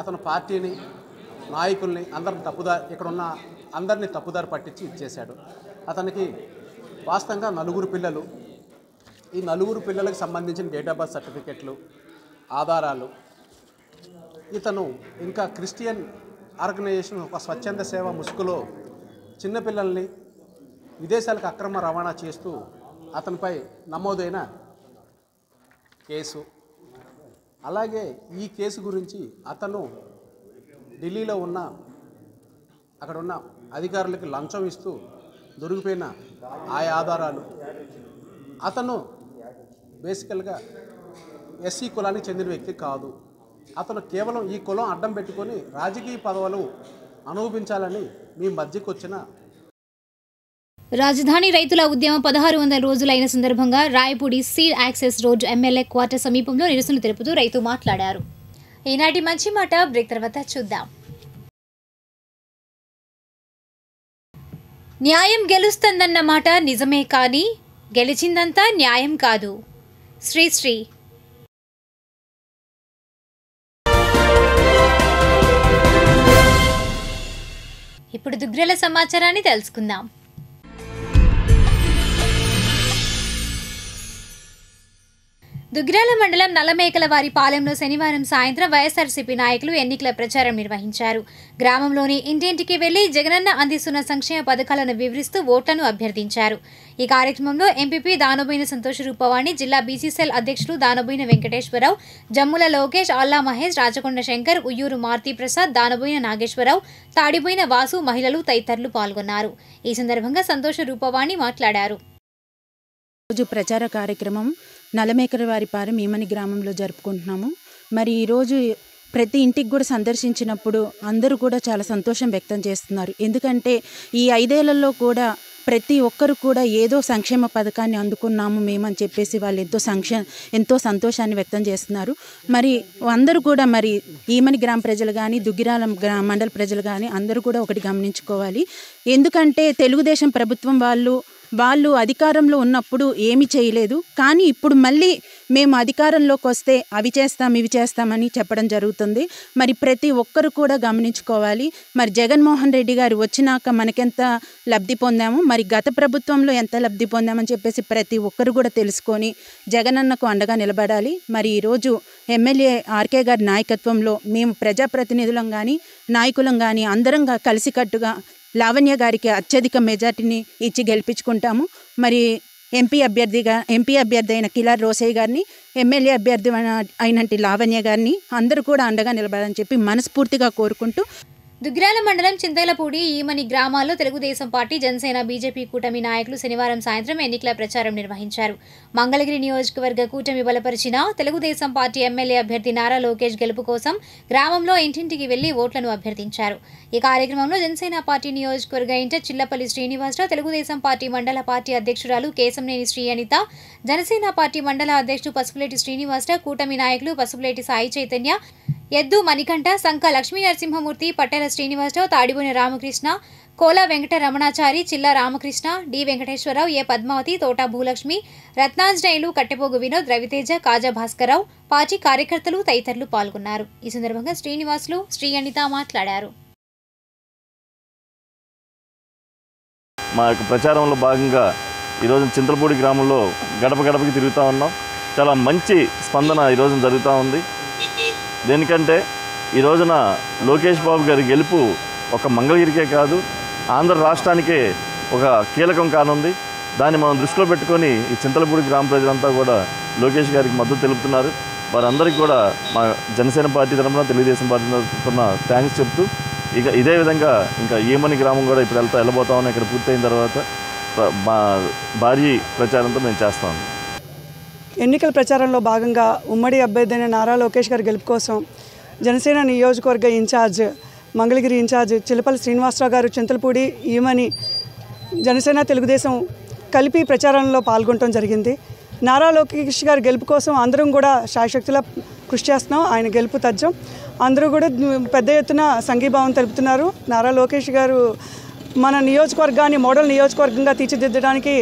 అతను పార్టీని, నాయకుల్ని అందరినీ తప్పుదారి పట్టించి ఇచ్చేశాడు. అతనికి వాస్తవంగా 4 పిల్లలు. ఈ 4 పిల్లలకు సంబంధించిన డేట్ ఆఫ్ బర్త్ సర్టిఫికెట్లు, ఆధారాలు, ఇతను ఇంకా క్రిస్టియన్ ఆర్గనైజేషన్ ఒక స్వచ్ఛంద సేవ ముసుగులో చిన్నపిల్లల్ని విదేశాలకు అక్రమ రవాణా చేస్తూ అతనిపై నమోదైన కేసు, అలాగే ఈ కేసు గురించి అతను ఢిల్లీలో ఉన్న అక్కడ ఉన్న అధికారులకి లంచం ఇస్తూ దొరికిపోయిన ఆయా ఆధారాలు, అతను బేసికల్గా ఎస్సీ కులానికి చెందిన వ్యక్తి కాదు, అతను కేవలం ఈ కులం అడ్డం పెట్టుకొని రాజకీయ పదవులు అనుభవించాలని మీ మధ్యకు వచ్చిన రాజధాని రైతుల ఉద్యమం 1600 రోజులైన సందర్భంగా Rayapudi seed access road MLA quarter సమీపంలో నిరసనలు తెలుపుతూ రైతు మాట్లాడారు. ఈనాటి మంచి మాట బ్రేక్ తర్వాత చూద్దాం. న్యాయం గెలుస్తుందన్న మాట నిజమే, కానీ గెలిచిందంతా న్యాయం కాదు. శ్రీశ్రీ. ఇప్పుడు దుగ్గ్రాల సమాచారాన్ని తెలుసుకుందాం. దుగ్గ్రాల మండలం నల్లమేకలవారి పాలెంలో శనివారం సాయంత్రం వైఎస్ఆర్సీపీ నాయకులు ఎన్నికల ప్రచారం నిర్వహించారు. గ్రామంలోని ఇంటింటికి వెళ్లి జగనన్న అందిస్తున్న సంక్షేమ పథకాలను వివరిస్తూ ఓట్లను అభ్యర్థించారు. ఈ కార్యక్రమంలో ఎంపీపీ దానబోయిన సంతోష రూపవాణి, జిల్లా బీసీసీఎల్ అధ్యక్షులు దానబోయిన వెంకటేశ్వరరావు, జమ్ముల లోకేష్, ఆల్లా మహేష్, రాచకొండ శంకర్, ఉయ్యూరు మారుతి ప్రసాద్, దానబోయిన నాగేశ్వరరావు, తాడిపోయిన వాసు, మహిళలు తదితరులు పాల్గొన్నారు. ఈ సందర్భంగా సంతోష రూపవాణి మాట్లాడారు. రోజు ప్రచార కార్యక్రమం నల్లమేకలవారిపాలెం ఈమని గ్రామంలో జరుపుకుంటున్నాము. మరి ఈరోజు ప్రతి ఇంటికి కూడా సందర్శించినప్పుడు అందరూ కూడా చాలా సంతోషం వ్యక్తం చేస్తున్నారు. ఎందుకంటే ఈ 5 ఏళ్లలో కూడా ప్రతి ఒక్కరు కూడా ఏదో సంక్షేమ పథకాన్ని అందుకున్నాము మేమని చెప్పేసి వాళ్ళు ఎంతో సంతోషాన్ని వ్యక్తం చేస్తున్నారు. మరి అందరూ కూడా మరి ఈమని గ్రామ ప్రజలు కానీ దుగ్గిరాల మండల ప్రజలు కానీ అందరూ కూడా ఒకటి గమనించుకోవాలి. ఎందుకంటే తెలుగుదేశం ప్రభుత్వం వాళ్ళు అధికారంలో ఉన్నప్పుడు ఏమీ చేయలేదు, కానీ ఇప్పుడు మళ్ళీ మేము అధికారంలోకి వస్తే అవి చేస్తాం ఇవి చేస్తామని చెప్పడం జరుగుతుంది. మరి ప్రతి ఒక్కరు కూడా గమనించుకోవాలి. మరి జగన్మోహన్ రెడ్డి గారు వచ్చినాక మనకెంత లబ్ధి పొందాము, మరి గత ప్రభుత్వంలో ఎంత లబ్ధి పొందామని చెప్పేసి ప్రతి ఒక్కరు కూడా తెలుసుకొని జగనన్నకు అండగా నిలబడాలి. మరి ఈరోజు ఎమ్మెల్యే ఆర్కే గారి నాయకత్వంలో మేము ప్రజాప్రతినిధులం కానీ నాయకులం కానీ అందరం కలిసికట్టుగా లావణ్య గారికి అత్యధిక మెజార్టీని ఇచ్చి గెలిపించుకుంటాము. మరి ఎంపీ అభ్యర్థి అయిన కిలార్ రోసయ్య గారిని, ఎమ్మెల్యే అభ్యర్థి అయినట్టు లావణ్య గారిని అందరూ కూడా అండగా నిలబడాలని చెప్పి మనస్ఫూర్తిగా కోరుకుంటూ దుగ్గ్రాల మండలం చింతలపూడి, ఈమని గ్రామాల్లో తెలుగుదేశం పార్టీ, జనసేన, బీజేపీ కూటమి నాయకులు శనివారం సాయంత్రం ఎన్నికల ప్రచారం నిర్వహించారు. మంగళగిరి నియోజకవర్గ కూటమి బలపరిచిన తెలుగుదేశం పార్టీ ఎమ్మెల్యే అభ్యర్థి నారా లోకేష్ గెలుపు కోసం గ్రామంలో ఇంటింటికి వెళ్లి ఓట్లను అభ్యర్థించారు. ఈ కార్యక్రమంలో జనసేన పార్టీ నియోజకవర్గ ఇన్ఛార్జ్ చిల్లపల్లి శ్రీనివాసరావు, తెలుగుదేశం పార్టీ మండల పార్టీ అధ్యక్షురాలు కేశంనేని శ్రీ అనిత, జనసేన పార్టీ మండల అధ్యక్షుడు పసుపులేటి శ్రీనివాసరావు, కూటమి నాయకులు పసుపులేటి సాయి చైతన్య, ఎద్దు మణికంఠ, సంక లక్ష్మీ నరసింహమూర్తి, పట్టెల శ్రీనివాసరావు, తాడిబోయిన రామకృష్ణ, కోల వెంకట రమణాచారి, చిల్ల రామకృష్ణ, డి వెంకటేశ్వరరావు, ఏ పద్మావతి, తోట భూలక్ష్మి, రత్నాంజనేయులు, కట్టెపోగు వినోద్, రవితేజ, కాజా భాస్కరరావు, పార్టీ కార్యకర్తలు తదితరులు పాల్గొన్నారు. ఈ సందర్భంగా శ్రీనివాసులు, శ్రీ అనిత మాట్లాడారు. మా యొక్క ప్రచారంలో భాగంగా ఈరోజు చింతలపూడి గ్రామంలో గడప గడపకి తిరుగుతూ ఉన్నాం. చాలా మంచి స్పందన ఈరోజు జరుగుతూ ఉంది. దేనికంటే ఈ రోజున లోకేష్ బాబు గారి గెలుపు ఒక మంగళగిరికే కాదు, ఆంధ్ర రాష్ట్రానికే ఒక కీలకం కానుంది. దాన్ని మనం దృష్టిలో పెట్టుకొని ఈ చింతలపూడి గ్రామ ప్రజలంతా కూడా లోకేష్ గారికి మద్దతు తెలుపుతున్నారు. వారందరికీ కూడా మా జనసేన పార్టీ తరఫున, తెలుగుదేశం పార్టీ తరఫున థ్యాంక్స్ చెప్తూ ఇక ఇదే విధంగా ఇంకా ఈమని గ్రామం కూడా ఇప్పుడు వెళ్ళబోతా ఉన్నాం. ఇక్కడ పూర్తయిన తర్వాత మా భారీ ప్రచారంతో మేము చేస్తాము. ఎన్నికల ప్రచారంలో భాగంగా ఉమ్మడి అభ్యర్థి అయిన నారా లోకేష్ గారి గెలుపు కోసం జనసేన నియోజకవర్గ ఇన్ఛార్జ్, మంగళగిరి ఇన్ఛార్జ్ చిల్లపల్లి శ్రీనివాసరావు గారు చింతలపూడి, ఈమని, జనసేన, తెలుగుదేశం కలిపి ప్రచారంలో పాల్గొనడం జరిగింది. నారా లోకేష్ గారి గెలుపు కోసం అందరం కూడా శాయశక్తులా కృషి చేస్తున్నాం. ఆయన గెలుపు తథ్యం. అందరూ కూడా పెద్ద ఎత్తున సంఘీభావం తెలుపుతున్నారు. నారా లోకేష్ గారు మన నియోజకవర్గాన్ని మోడల్ నియోజకవర్గంగా తీర్చిదిద్దడానికి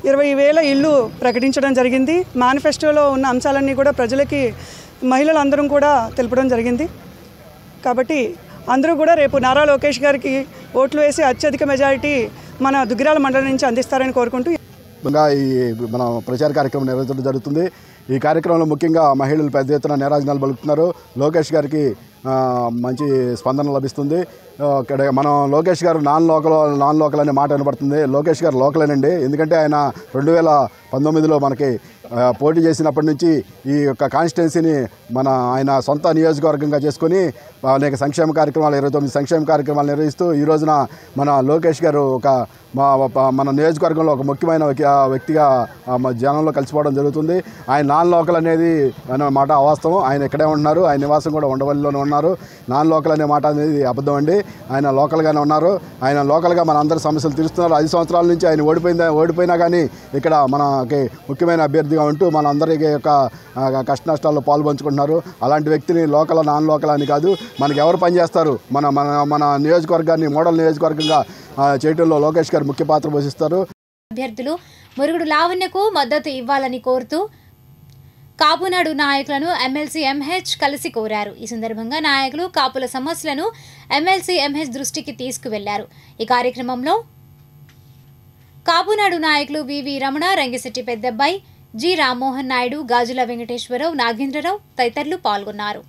20,000 ఇళ్ళు ప్రకటించడం జరిగింది. మేనిఫెస్టోలో ఉన్న అంశాలన్నీ కూడా ప్రజలకి, మహిళలందరం కూడా తెలపడం జరిగింది. కాబట్టి అందరూ కూడా రేపు నారా లోకేష్ గారికి ఓట్లు వేసి అత్యధిక మెజారిటీ మన దుగ్గిరాల మండలం నుంచి అందిస్తారని కోరుకుంటూ ఈ మన ప్రచార కార్యక్రమం నిర్వహించడం జరుగుతుంది. ఈ కార్యక్రమంలో ముఖ్యంగా మహిళలు పెద్ద ఎత్తున నీరాజనాలు పలుకుతున్నారు. లోకేష్ గారికి మంచి స్పందన లభిస్తుంది. ఇక్కడ మనం లోకేష్ గారు నాన్ లోకల్ అనే మాట వినపడుతుంది. లోకేష్ గారు లోకలేనండి. ఎందుకంటే ఆయన 2019లో మనకి పోటీ చేసినప్పటి నుంచి ఈ యొక్క కాన్స్టిట్యున్సీని ఆయన సొంత నియోజకవర్గంగా చేసుకొని అనేక సంక్షేమ కార్యక్రమాలు 29 సంక్షేమ కార్యక్రమాలు నిర్వహిస్తూ ఈ రోజున మన లోకేష్ గారు మన నియోజకవర్గంలో ఒక ముఖ్యమైన వ్యక్తిగా జనంలో కలిసిపోవడం జరుగుతుంది. ఆయన నాన్ లోకల్ అనేది మాట అవాస్తవం. ఆయన ఇక్కడే ఉంటున్నారు. ఆయన నివాసం కూడా ఉండవల్లిలోనే ఉన్నారు. నాన్ లోకల్ అనే మాట అనేది అబద్ధం అండి. ఆయన లోకల్గానే ఉన్నారు. ఆయన లోకల్గా మన అందరి సమస్యలు తీరుస్తున్నారు. 5 సంవత్సరాల నుంచి ఆయన ఓడిపోయినా కానీ ఇక్కడ మనకి ముఖ్యమైన అభ్యర్థిగా ఉంటూ మన అందరికీ యొక్క కష్ట నష్టాల్లో పాల్పంచుకుంటున్నారు. అలాంటి వ్యక్తిని లోకల్ నాన్ లోకల్ అని కాదు, మనకి ఎవరు పనిచేస్తారు మన నియోజకవర్గాన్ని మోడల్ నియోజకవర్గంగా చేయడంలో లోకేష్ గారు ముఖ్య పాత్ర పోషిస్తారు. అభ్యర్థులు మురుగుడు లావణ్యకు మద్దతు ఇవ్వాలని కోరుతూ కాపునాడు నాయకులను ఎమ్మెల్సీ ఎంహెచ్ కలిసి కోరారు. ఈ సందర్భంగా నాయకులు కాపుల సమస్యలను ఎమ్మెల్సీ ఎంహెచ్ దృష్టికి తీసుకువెళ్లారు. ఈ కార్యక్రమంలో కాపునాడు నాయకులు వివి రమణ, రంగిశెట్టి పెద్దబ్బాయి, జి రామ్మోహన్ నాయుడు, గాజుల వెంకటేశ్వరరావు, నాగేంద్రరావు తదితరులు పాల్గొన్నారు.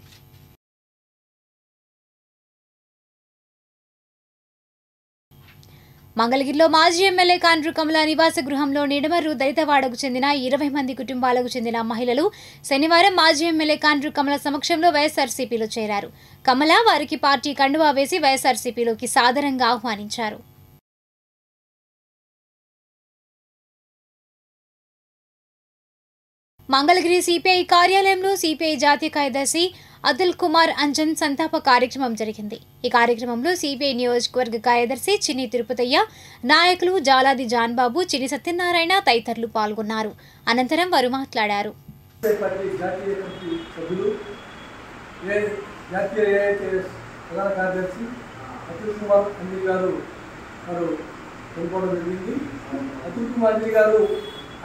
మంగళగిరిలో మాజీ ఎమ్మెల్యే కాండ్రు కమల నివాస గృహంలో నిడమర్రు దళితవాడకు చెందిన 20 మంది కుటుంబాలకు చెందిన మహిళలు శనివారం మాజీ ఎమ్మెల్యే కాండ్రు కమల సమక్షంలో వైఎస్ఆర్సీపీలో చేరారు. కమల వారికి పార్టీ కండువా వేసి వైఎస్ఆర్సీపీలోకి సాదరంగా ఆహ్వానించారు. మంగళగిరి సిపిఐ కార్యాలయంలో సిపిఐ జాతీయ కార్యదర్శి అతుల్ కుమార్ అంజన్ సంతాప కార్యక్రమం జరిగింది. ఈ కార్యక్రమంలో సిపిఐ నియోజకవర్గ కార్యదర్శి చిన్ని తిరుపతయ్య, నాయకులు జాలాది జాన్బాబు, చిన్ని సత్యనారాయణ తదితరులు పాల్గొన్నారు. అనంతరం వారు మాట్లాడారు.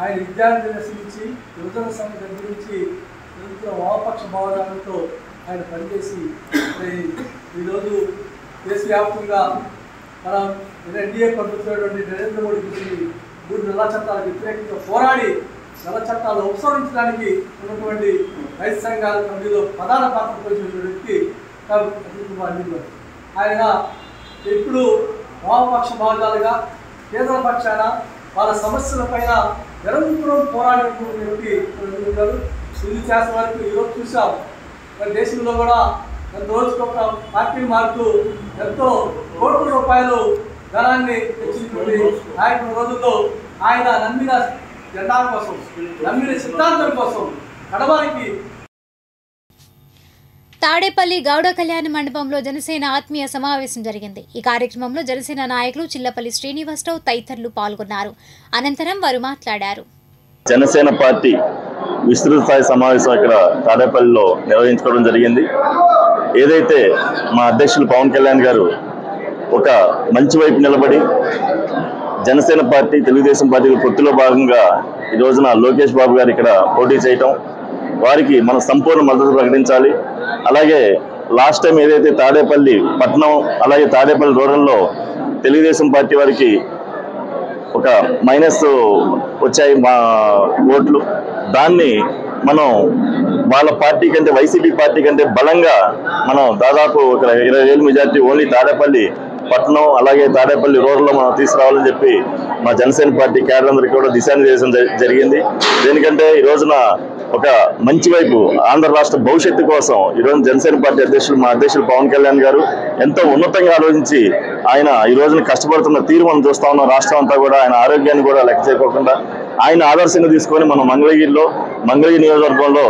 ఆయన విద్యార్థి నుంచి యువజన సంఘ దగ్గర నుంచి వామపక్ష భావజాలంతో ఆయన పనిచేసి ఈరోజు దేశవ్యాప్తంగా మనం ఎన్డీఏ ప్రభుత్వం నరేంద్ర మోడీ గురించి 3 నల్ల చట్టాలకు వ్యతిరేకంగా పోరాడి నల్ల చట్టాలు ఉపసంహరించడానికి ఉన్నటువంటి రైతు సంఘాల కమిటీలో ప్రధాన పాత్ర పోషించిన వ్యక్తి అతుల్ కుమార్ అంజన్. ఆయన ఎప్పుడు వామపక్ష భావజాలుగా కేంద్ర పక్షాన వాళ్ళ సమస్యలపైన నిరంతరం పోరాడినటువంటి వ్యక్తి ఉన్నారు. ఇది చేసే వరకు ఈరోజు చూసాం. మరి దేశంలో కూడా రోజుకొక పార్టీ మారుతూ ఎంతో కోట్ల రూపాయలు ధనాన్ని తెచ్చినటువంటి నాయకుల రోజుల్లో ఆయన నమ్మిన జెండా కోసం, నమ్మిన సిద్ధాంతం కోసం కడవారికి తాడేపల్లి గౌడ కళ్యాణ మండపంలో జనసేన ఆత్మీయ సమావేశం జరిగింది. ఈ కార్యక్రమంలో జనసేన నాయకులు చిల్లపల్లి శ్రీనివాసరావు తదితరులు పాల్గొన్నారు. అనంతరం వారు మాట్లాడారు. జనసేన పార్టీ విస్తృత స్థాయి సమావేశం ఇక్కడ తాడేపల్లిలో నిర్వహించుకోవడం జరిగింది. ఏదైతే మా అధ్యక్షులు పవన్ కళ్యాణ్ గారు ఒక మంచి వైపు నిలబడి జనసేన పార్టీ తెలుగుదేశం పార్టీ పొత్తులో భాగంగా ఈ రోజున లోకేష్ బాబు గారు ఇక్కడ పోటీ చేయటం, వారికి మనం సంపూర్ణ మద్దతు ప్రకటించాలి. అలాగే లాస్ట్ టైం ఏదైతే తాడేపల్లి పట్టణం అలాగే తాడేపల్లి రూరల్లో తెలుగుదేశం పార్టీ వారికి ఒక మైనస్ వచ్చాయి మా ఓట్లు, దాన్ని మనం వాళ్ళ పార్టీ కంటే వైసీపీ పార్టీ కంటే బలంగా మనం దాదాపు ఒక 20,000 మెజార్టీ ఓన్లీ తాడేపల్లి పట్టణం అలాగే తాడేపల్లి రూరల్లో మనం తీసుకురావాలని చెప్పి మా జనసేన పార్టీ క్యాడర్ అందరికీ కూడా దిశానిర్దేశం జరిగింది. దేనికంటే ఈ రోజున ఒక మంచి వైపు ఆంధ్ర రాష్ట్ర భవిష్యత్తు కోసం ఈరోజు జనసేన పార్టీ అధ్యక్షులు మా అధ్యక్షులు పవన్ కళ్యాణ్ గారు ఎంతో ఉన్నతంగా ఆలోచించి ఆయన ఈ రోజున కష్టపడుతున్న తీరు మనం చూస్తా ఉన్నాం. రాష్ట్రం అంతా కూడా ఆయన ఆరోగ్యాన్ని కూడా లెక్క చేయకోకుండా ఆయన ఆదర్శంగా తీసుకొని మనం మంగళగిరి నియోజకవర్గంలో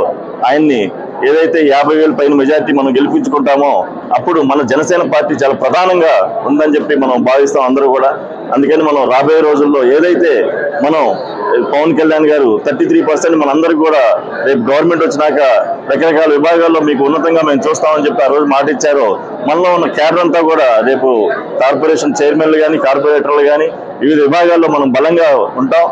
ఆయన్ని ఏదైతే 50,000 పైన మెజార్టీ మనం గెలిపించుకుంటామో అప్పుడు మన జనసేన పార్టీ చాలా ప్రధానంగా ఉందని చెప్పి మనం భావిస్తాం అందరూ కూడా. అందుకని మనం రాబోయే రోజుల్లో ఏదైతే మనం పవన్ కళ్యాణ్ గారు 33% మనందరికీ కూడా రేపు గవర్నమెంట్ వచ్చినాక రకరకాల విభాగాల్లో మీకు ఉన్నతంగా మేము చూస్తామని చెప్పి ఆ రోజు మాట ఇచ్చారో, మనలో ఉన్న క్యాడర్ అంతా కూడా రేపు కార్పొరేషన్ చైర్మన్లు కానీ కార్పొరేటర్లు కానీ వివిధ విభాగాల్లో మనం బలంగా ఉంటాం.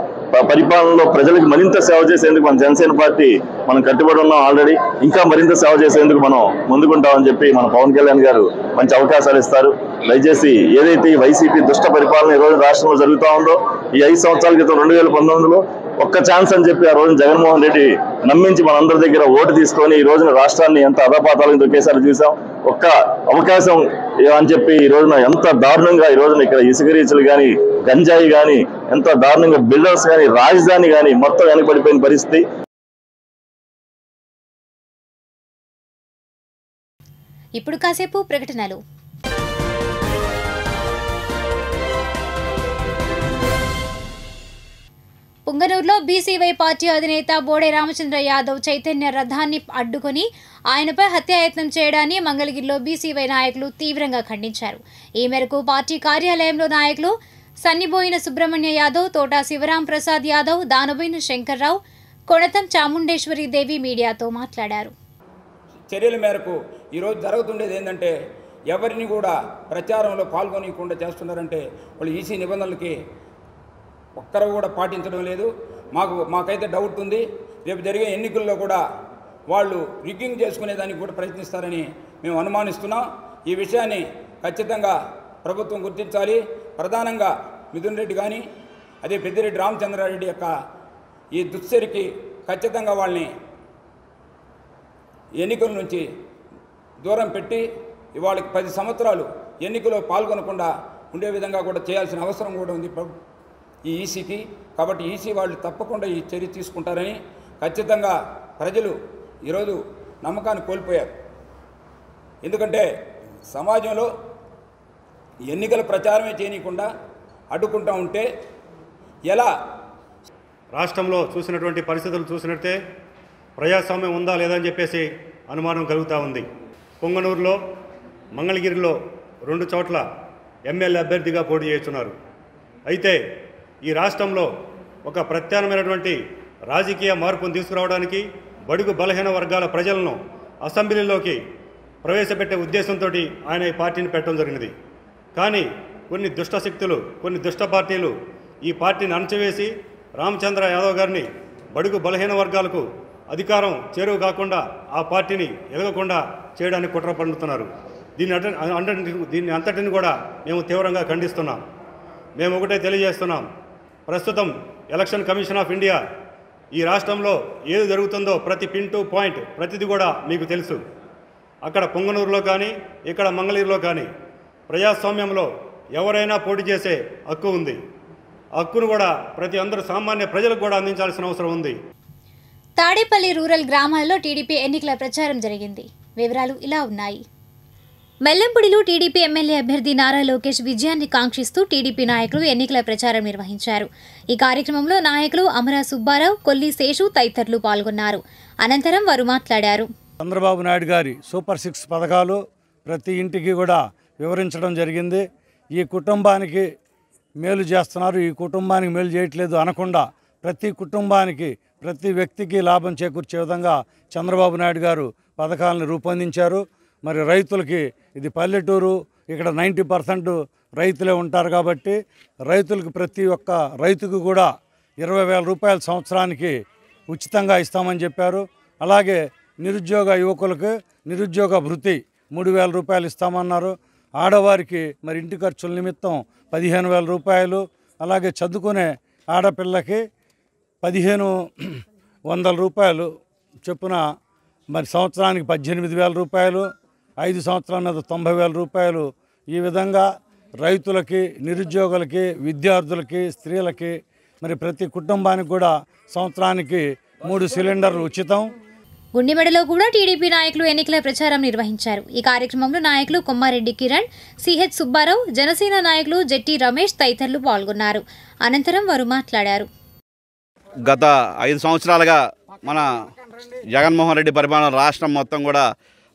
పరిపాలనలో ప్రజలకు మరింత సేవ చేసేందుకు మన జనసేన పార్టీ మనం కట్టుబడి ఉన్నాం. ఆల్రెడీ ఇంకా మరింత సేవ చేసేందుకు మనం ముందుకుంటామని చెప్పి మన పవన్ కళ్యాణ్ గారు మంచి అవకాశాలు ఇస్తారు. దయచేసి ఏదైతే వైసీపీ దుష్ట పరిపాలన ఈరోజు రాష్ట్రంలో జరుగుతూ ఉందో, ఈ 5 సంవత్సరాల క్రితం 2019లో ఒక్క ఛాన్స్ అని చెప్పి ఆ రోజున జగన్మోహన్ రెడ్డి నమ్మించి మనందరి దగ్గర ఓటు తీసుకొని ఈ రోజున రాష్ట్రాన్ని ఎంత అధపాతాలకు తొక్కేసారి చూసాం. ఒక్క అవకాశం అని చెప్పి ఈ రోజున ఎంత దారుణంగా ఈ రోజున ఇక్కడ ఇసుక రీచులు కానీ, గంజాయి కానీ, ఎంత దారుణంగా బిల్డర్స్ కానీ, రాజధాని కానీ మొత్తం వెనకబడిపోయిన పరిస్థితి. ఇప్పుడు కాసేపు ప్రకటనలు. పుంగనూరులో బీసీవై పార్టీ అధినేత బోడే రామచంద్ర యాదవ్ చైతన్య రథాన్ని అడ్డుకొని ఆయనపై హత్యాయత్నం చేయడాన్ని మంగళగిరిలో బీసీవై నాయకులు తీవ్రంగా ఖండించారు. ఈ మేరకు పార్టీ కార్యాలయంలో నాయకులు సన్నిబోయిన సుబ్రహ్మణ్య యాదవ్, తోటా శివరాం ప్రసాద్ యాదవ్, దానబోయిన శంకర్రావు, కొణతం చాముండేశ్వరి దేవి మీడియాతో మాట్లాడారు. చర్యల మేరకు ఈరోజు జరుగుతుండేది ఏంటంటే ఎవరిని కూడా ప్రచారంలో పాల్గొనకుండా చేస్తున్నారంటే వాళ్ళు ఈసీ నిబంధనలకి ఒక్కరు కూడా పాటించడం లేదు. మాకైతే డౌట్ ఉంది, రేపు జరిగే ఎన్నికల్లో కూడా వాళ్ళు రిగ్గింగ్ చేసుకునేదానికి కూడా ప్రయత్నిస్తారని మేము అనుమానిస్తున్నాం. ఈ విషయాన్ని ఖచ్చితంగా ప్రభుత్వం గుర్తించాలి. ప్రధానంగా మిథున్ రెడ్డి కానీ అదే పెద్దిరెడ్డి రామచంద్రారెడ్డి యొక్క ఈ దుశ్చర్యకి ఖచ్చితంగా వాళ్ళని ఎన్నికల నుంచి దూరం పెట్టి ఇవాళకి 10 సంవత్సరాలు ఎన్నికల్లో పాల్గొనకుండా ఉండే విధంగా కూడా చేయాల్సిన అవసరం కూడా ఉంది ఈ ఈసీకి. కాబట్టి ఈసీ వాళ్ళు తప్పకుండా ఈ చర్య తీసుకుంటారని ఖచ్చితంగా ప్రజలు ఈరోజు నమ్మకాన్ని కోల్పోయారు. ఎందుకంటే సమాజంలో ఎన్నికల ప్రచారమే చేయనీయకుండా అడ్డుకుంటూ ఉంటే ఎలా? రాష్ట్రంలో చూసినటువంటి పరిస్థితులు చూసినట్టే ప్రజాస్వామ్యం ఉందా లేదా అని చెప్పేసి అనుమానం కలుగుతూ ఉంది. పొంగనూరులో, మంగళగిరిలో 2 చోట్ల ఎమ్మెల్యే అభ్యర్థిగా పోటీ చేస్తున్నారు. అయితే ఈ రాష్ట్రంలో ఒక ప్రత్యామ్నాయమైనటువంటి రాజకీయ మార్పును తీసుకురావడానికి బడుగు బలహీన వర్గాల ప్రజలను అసెంబ్లీలోకి ప్రవేశపెట్టే ఉద్దేశంతో ఆయన ఈ పార్టీని పెట్టడం జరిగినది. కానీ కొన్ని దుష్ట శక్తులు, కొన్ని దుష్ట పార్టీలు ఈ పార్టీని అణచివేసి రామచంద్ర యాదవ్ గారిని బడుగు బలహీన వర్గాలకు అధికారం చేరువ కాకుండా ఆ పార్టీని ఎదగకుండా చేయడానికి కుట్ర పన్నుతున్నారు. దీన్ని అంతటిని కూడా మేము తీవ్రంగా ఖండిస్తున్నాం. మేము ఒకటే తెలియజేస్తున్నాం, ప్రస్తుతం ఎలక్షన్ కమిషన్ ఆఫ్ ఇండియా ఈ రాష్ట్రంలో ఏది జరుగుతుందో ప్రతి పిన్ టు పాయింట్ ప్రతిదీ కూడా మీకు తెలుసు. అక్కడ పొంగనూరులో కానీ, ఇక్కడ మంగళగిరిలో కానీ ప్రజాస్వామ్యంలో ఎవరైనా పోటీ చేసే హక్కు ఉంది. హక్కును కూడా ప్రతి అందరూ సామాన్య ప్రజలకు కూడా అందించాల్సిన అవసరం ఉంది. తాడేపల్లి రూరల్ గ్రామాల్లో టీడీపీ ఎన్నికల ప్రచారం జరిగింది. వివరాలు ఇలా ఉన్నాయి. మెల్లంపూడిలో టీడీపీ ఎమ్మెల్యే అభ్యర్థి నారా లోకేష్ విజయాన్ని కాంక్షిస్తూ టీడీపీ నాయకులు ఎన్నికల ప్రచారం నిర్వహించారు. ఈ కార్యక్రమంలో నాయకులు అమరా సుబ్బారావు, కొల్లి శేషు తదితరులు పాల్గొన్నారు. అనంతరం వారు మాట్లాడారు. చంద్రబాబు నాయుడు గారి సూపర్ 6 పథకాలు ప్రతి ఇంటికి కూడా వివరించడం జరిగింది. ఈ కుటుంబానికి మేలు చేస్తున్నారు, ఈ కుటుంబానికి మేలు చేయట్లేదు అనకుండా ప్రతి కుటుంబానికి, ప్రతి వ్యక్తికి లాభం చేకూర్చే విధంగా చంద్రబాబు నాయుడు గారు పథకాలను రూపొందించారు. మరి రైతులకి ఇది పల్లెటూరు, ఇక్కడ 90% రైతులే ఉంటారు కాబట్టి రైతులకు ప్రతి ఒక్క రైతుకు కూడా 20,000 రూపాయల సంవత్సరానికి ఉచితంగా ఇస్తామని చెప్పారు. అలాగే నిరుద్యోగ యువకులకు నిరుద్యోగ భృతి 3,000 రూపాయలు ఇస్తామన్నారు. ఆడవారికి మరి ఇంటి ఖర్చుల నిమిత్తం 15,000 రూపాయలు, అలాగే చదువుకునే ఆడపిల్లకి 1,500 రూపాయలు చొప్పున మరి సంవత్సరానికి 18,000 రూపాయలు, 5 సంవత్సరాల మీద 90,000 రూపాయలు. ఈ విధంగా రైతులకి, నిరుద్యోగులకి, విద్యార్థులకి, స్త్రీలకి మరి ప్రతి కుటుంబానికి కూడా సంవత్సరానికి 3 సిలిండర్లు ఉచితం. గుండిమెడలో కూడా టీడీపీ నాయకులు ఎన్నికల ప్రచారం నిర్వహించారు. ఈ కార్యక్రమంలో నాయకులు కొమ్మారెడ్డి కిరణ్, సిహెచ్ సుబ్బారావు, జనసేన నాయకులు జెట్టి రమేష్ తదితరులు పాల్గొన్నారు. అనంతరం వారు మాట్లాడారు. గత 5 సంవత్సరాలుగా మన జగన్మోహన్ రెడ్డి పరిపాలన రాష్ట్రం మొత్తం కూడా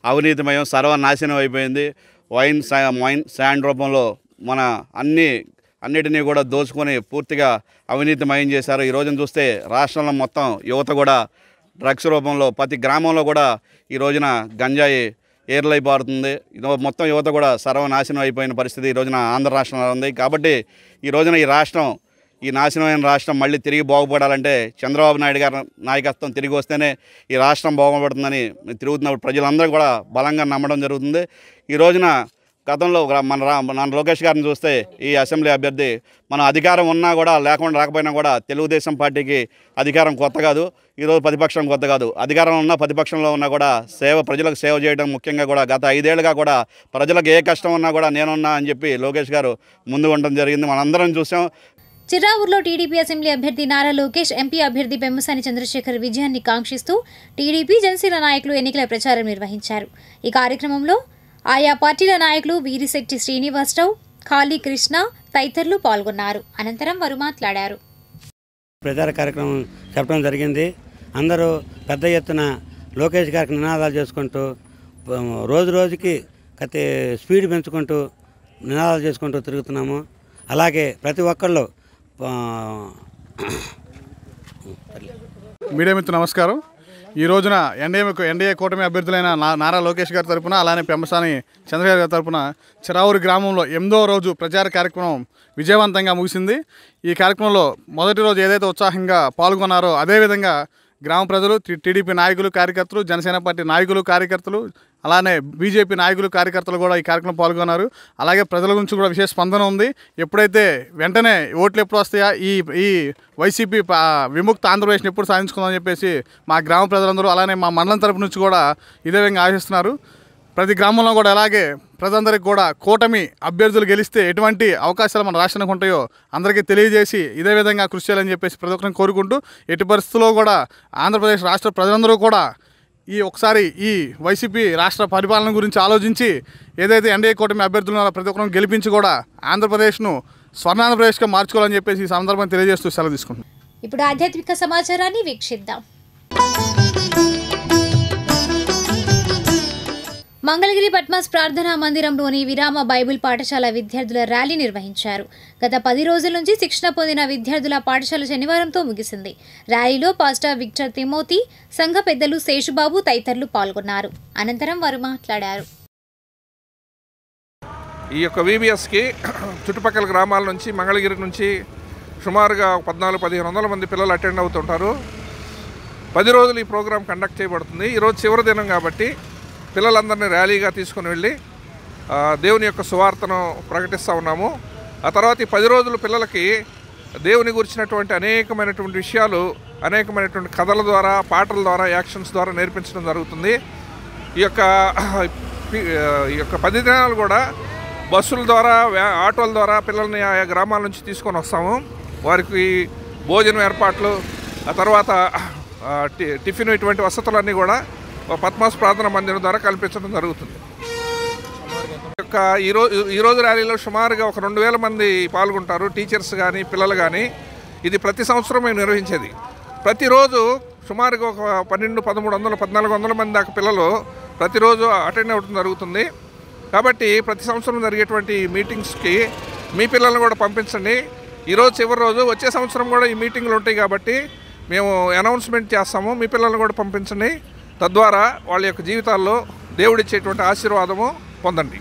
అవినీతిమయం, సర్వనాశనం అయిపోయింది. వైన్ శాండ్ రూపంలో మన అన్నిటినీ కూడా దోచుకొని పూర్తిగా అవినీతిమయం చేశారు. ఈ రోజున చూస్తే రాష్ట్రంలో మొత్తం యువత కూడా డ్రగ్స్ రూపంలో ప్రతి గ్రామంలో కూడా ఈ రోజున గంజాయి ఏర్లైపారుతుంది. మొత్తం యువత కూడా సర్వనాశనం అయిపోయిన పరిస్థితి ఈ రోజున ఆంధ్ర రాష్ట్రంలో ఉంది. కాబట్టి ఈ రోజున ఈ నాశనమైన రాష్ట్రం మళ్ళీ తిరిగి బాగుపడాలంటే చంద్రబాబు నాయుడు గారి నాయకత్వం తిరిగి వస్తేనే ఈ రాష్ట్రం బాగుపడుతుందని తిరుగుతున్నప్పుడు ప్రజలందరూ కూడా బలంగా నమ్మడం జరుగుతుంది. ఈ రోజున గతంలో మన లోకేష్ గారిని చూస్తే ఈ అసెంబ్లీ అభ్యర్థి మనం అధికారం ఉన్నా కూడా రాకపోయినా కూడా తెలుగుదేశం పార్టీకి అధికారం కొత్త కాదు, ఈరోజు ప్రతిపక్షం కొత్త కాదు. అధికారంలో ఉన్నా ప్రతిపక్షంలో ఉన్నా కూడా ప్రజలకు సేవ చేయడం ముఖ్యంగా కూడా గత 5 ఏళ్ళుగా కూడా ప్రజలకు ఏ కష్టం ఉన్నా కూడా నేనున్నా అని చెప్పి లోకేష్ గారు ముందు ఉండడం జరిగింది. మనందరం చూసాం. చిరావూరులో టీడీపీ అసెంబ్లీ అభ్యర్థి నారా లోకేష్, ఎంపీ అభ్యర్థి పెమ్మసాని చంద్రశేఖర్ విజయాన్ని కాంక్షిస్తూ టీడీపీ జనసేన నాయకులు ఎన్నికల ప్రచారం నిర్వహించారు. ఈ కార్యక్రమంలో ఆయా పార్టీల నాయకులు వీరిశెట్టి శ్రీనివాసరావు, ఖాళీ కృష్ణ తదితరులు పాల్గొన్నారు. అనంతరం వారు మాట్లాడారు. ప్రచార కార్యక్రమం చెప్పడం జరిగింది. అందరూ పెద్ద ఎత్తున లోకేష్ గారికి నినాదాలు చేసుకుంటూ రోజు రోజుకి స్పీడ్ పెంచుకుంటూ నినాదాలు చేసుకుంటూ తిరుగుతున్నాము. అలాగే ప్రతి ఒక్కళ్ళు మీడియా మిత్రులు నమస్కారం. ఈ రోజున ఎన్డీఏ కూటమి అభ్యర్థులైన నారా లోకేష్ గారి తరపున, అలానే పెమ్మసాని చంద్రశేఖర్ గారి తరపున చిరావూరు గ్రామంలో 8వ రోజు ప్రచార కార్యక్రమం విజయవంతంగా ముగిసింది. ఈ కార్యక్రమంలో మొదటి రోజు ఏదైతే ఉత్సాహంగా పాల్గొన్నారో అదేవిధంగా గ్రామ ప్రజలు, టీడీపీ నాయకులు, కార్యకర్తలు, జనసేన పార్టీ నాయకులు, కార్యకర్తలు, అలానే బీజేపీ నాయకులు, కార్యకర్తలు కూడా ఈ కార్యక్రమం పాల్గొన్నారు. అలాగే ప్రజల గురించి కూడా విశేష స్పందన ఉంది. ఎప్పుడైతే వెంటనే ఓట్లు ఎప్పుడు వస్తాయా, ఈ వైసీపీ విముక్త ఆంధ్రప్రదేశ్ని ఎప్పుడు సాధించుకుందామని చెప్పేసి మా గ్రామ ప్రజలందరూ, అలానే మా మండలం తరపు నుంచి కూడా ఇదే విధంగా ఆశిస్తున్నారు. ప్రతి గ్రామంలో కూడా అలాగే ప్రజలందరికీ కూడా కూటమి అభ్యర్థులు గెలిస్తే ఎటువంటి అవకాశాలు మన రాష్ట్రానికి ఉంటాయో అందరికీ తెలియజేసి ఇదే విధంగా కృషి చేయాలని చెప్పేసి ప్రతి ఒక్కరిని కోరుకుంటూ, ఎట్టి పరిస్థితుల్లో కూడా ఆంధ్రప్రదేశ్ రాష్ట్ర ప్రజలందరూ కూడా ఒకసారి ఈ వైసీపీ రాష్ట్ర పరిపాలన గురించి ఆలోచించి ఏదైతే ఎన్డీఏ కూటమి అభ్యర్థులు ఉన్నారో ప్రతి ఒక్కరిని గెలిపించి కూడా ఆంధ్రప్రదేశ్ను స్వర్ణాంధ్రప్రదేశ్గా మార్చుకోవాలని చెప్పేసి ఈ సందర్భంగా తెలియజేస్తూ సెలవు తీసుకుంటున్నాం. ఇప్పుడు ఆధ్యాత్మిక సమాచారాన్ని వీక్షిద్దాం. మంగళగిరి పద్మాస్ ప్రార్థనా మందిరంలోని విరామ బైబిల్ పాఠశాల విద్యార్థుల ర్యాలీ నిర్వహించారు. గత 10 రోజుల నుంచి శిక్షణ పొందిన విద్యార్థుల పాఠశాల శనివారంతో ముగిసింది. ర్యాలీలో పాస్టర్ విక్టర్ తిమోతి, సంఘ పెద్దలు శేషుబాబు తదితరులు పాల్గొన్నారు. అనంతరం వారు మాట్లాడారు. ఈ యొక్క వీబీఎస్కి చుట్టుపక్కల గ్రామాల నుంచి, మంగళగిరి నుంచి సుమారుగా 1400-1500 మంది పిల్లలు అటెండ్ అవుతుంటారు. 10 రోజులు ఈ ప్రోగ్రాం కండక్ట్ చేయబడుతుంది. ఈరోజు చివరి దినం కాబట్టి పిల్లలందరినీ ర్యాలీగా తీసుకుని వెళ్ళి దేవుని యొక్క సువార్తను ప్రకటిస్తూ ఉన్నాము. ఆ తర్వాత ఈ 10 రోజులు పిల్లలకి దేవుని గురించినటువంటి అనేకమైనటువంటి విషయాలు, అనేకమైనటువంటి కథల ద్వారా, పాటల ద్వారా, యాక్షన్స్ ద్వారా నేర్పించడం జరుగుతుంది. ఈ యొక్క 10 దినాలు కూడా బస్సుల ద్వారా, ఆటోల ద్వారా పిల్లల్ని ఆయా గ్రామాల నుంచి తీసుకొని వస్తాము. వారికి భోజనం ఏర్పాట్లు, ఆ తర్వాత టిఫిన్, ఇటువంటి వసతులన్నీ కూడా పద్మాస్ ప్రార్థనా మందిరం ద్వారా కల్పించడం జరుగుతుంది. ఈరోజు ర్యాలీలో సుమారుగా 2000 మంది పాల్గొంటారు, టీచర్స్ కానీ పిల్లలు కానీ. ఇది ప్రతి సంవత్సరం మేము నిర్వహించేది. ప్రతిరోజు సుమారుగా 1200, 1300, 1400 మంది దాకా పిల్లలు ప్రతిరోజు అటెండ్ అవ్వడం జరుగుతుంది. కాబట్టి ప్రతి సంవత్సరం జరిగేటువంటి మీటింగ్స్కి మీ పిల్లల్ని కూడా పంపించండి. ఈరోజు చివరి రోజు, వచ్చే సంవత్సరం కూడా ఈ మీటింగ్లు ఉంటాయి కాబట్టి మేము అనౌన్స్మెంట్ చేస్తాము. మీ పిల్లల్ని కూడా పంపించండి. తద్వారా వాళ్ళ యొక్క జీవితాల్లో దేవుడిచ్చేటువంటి ఆశీర్వాదము పొందండి.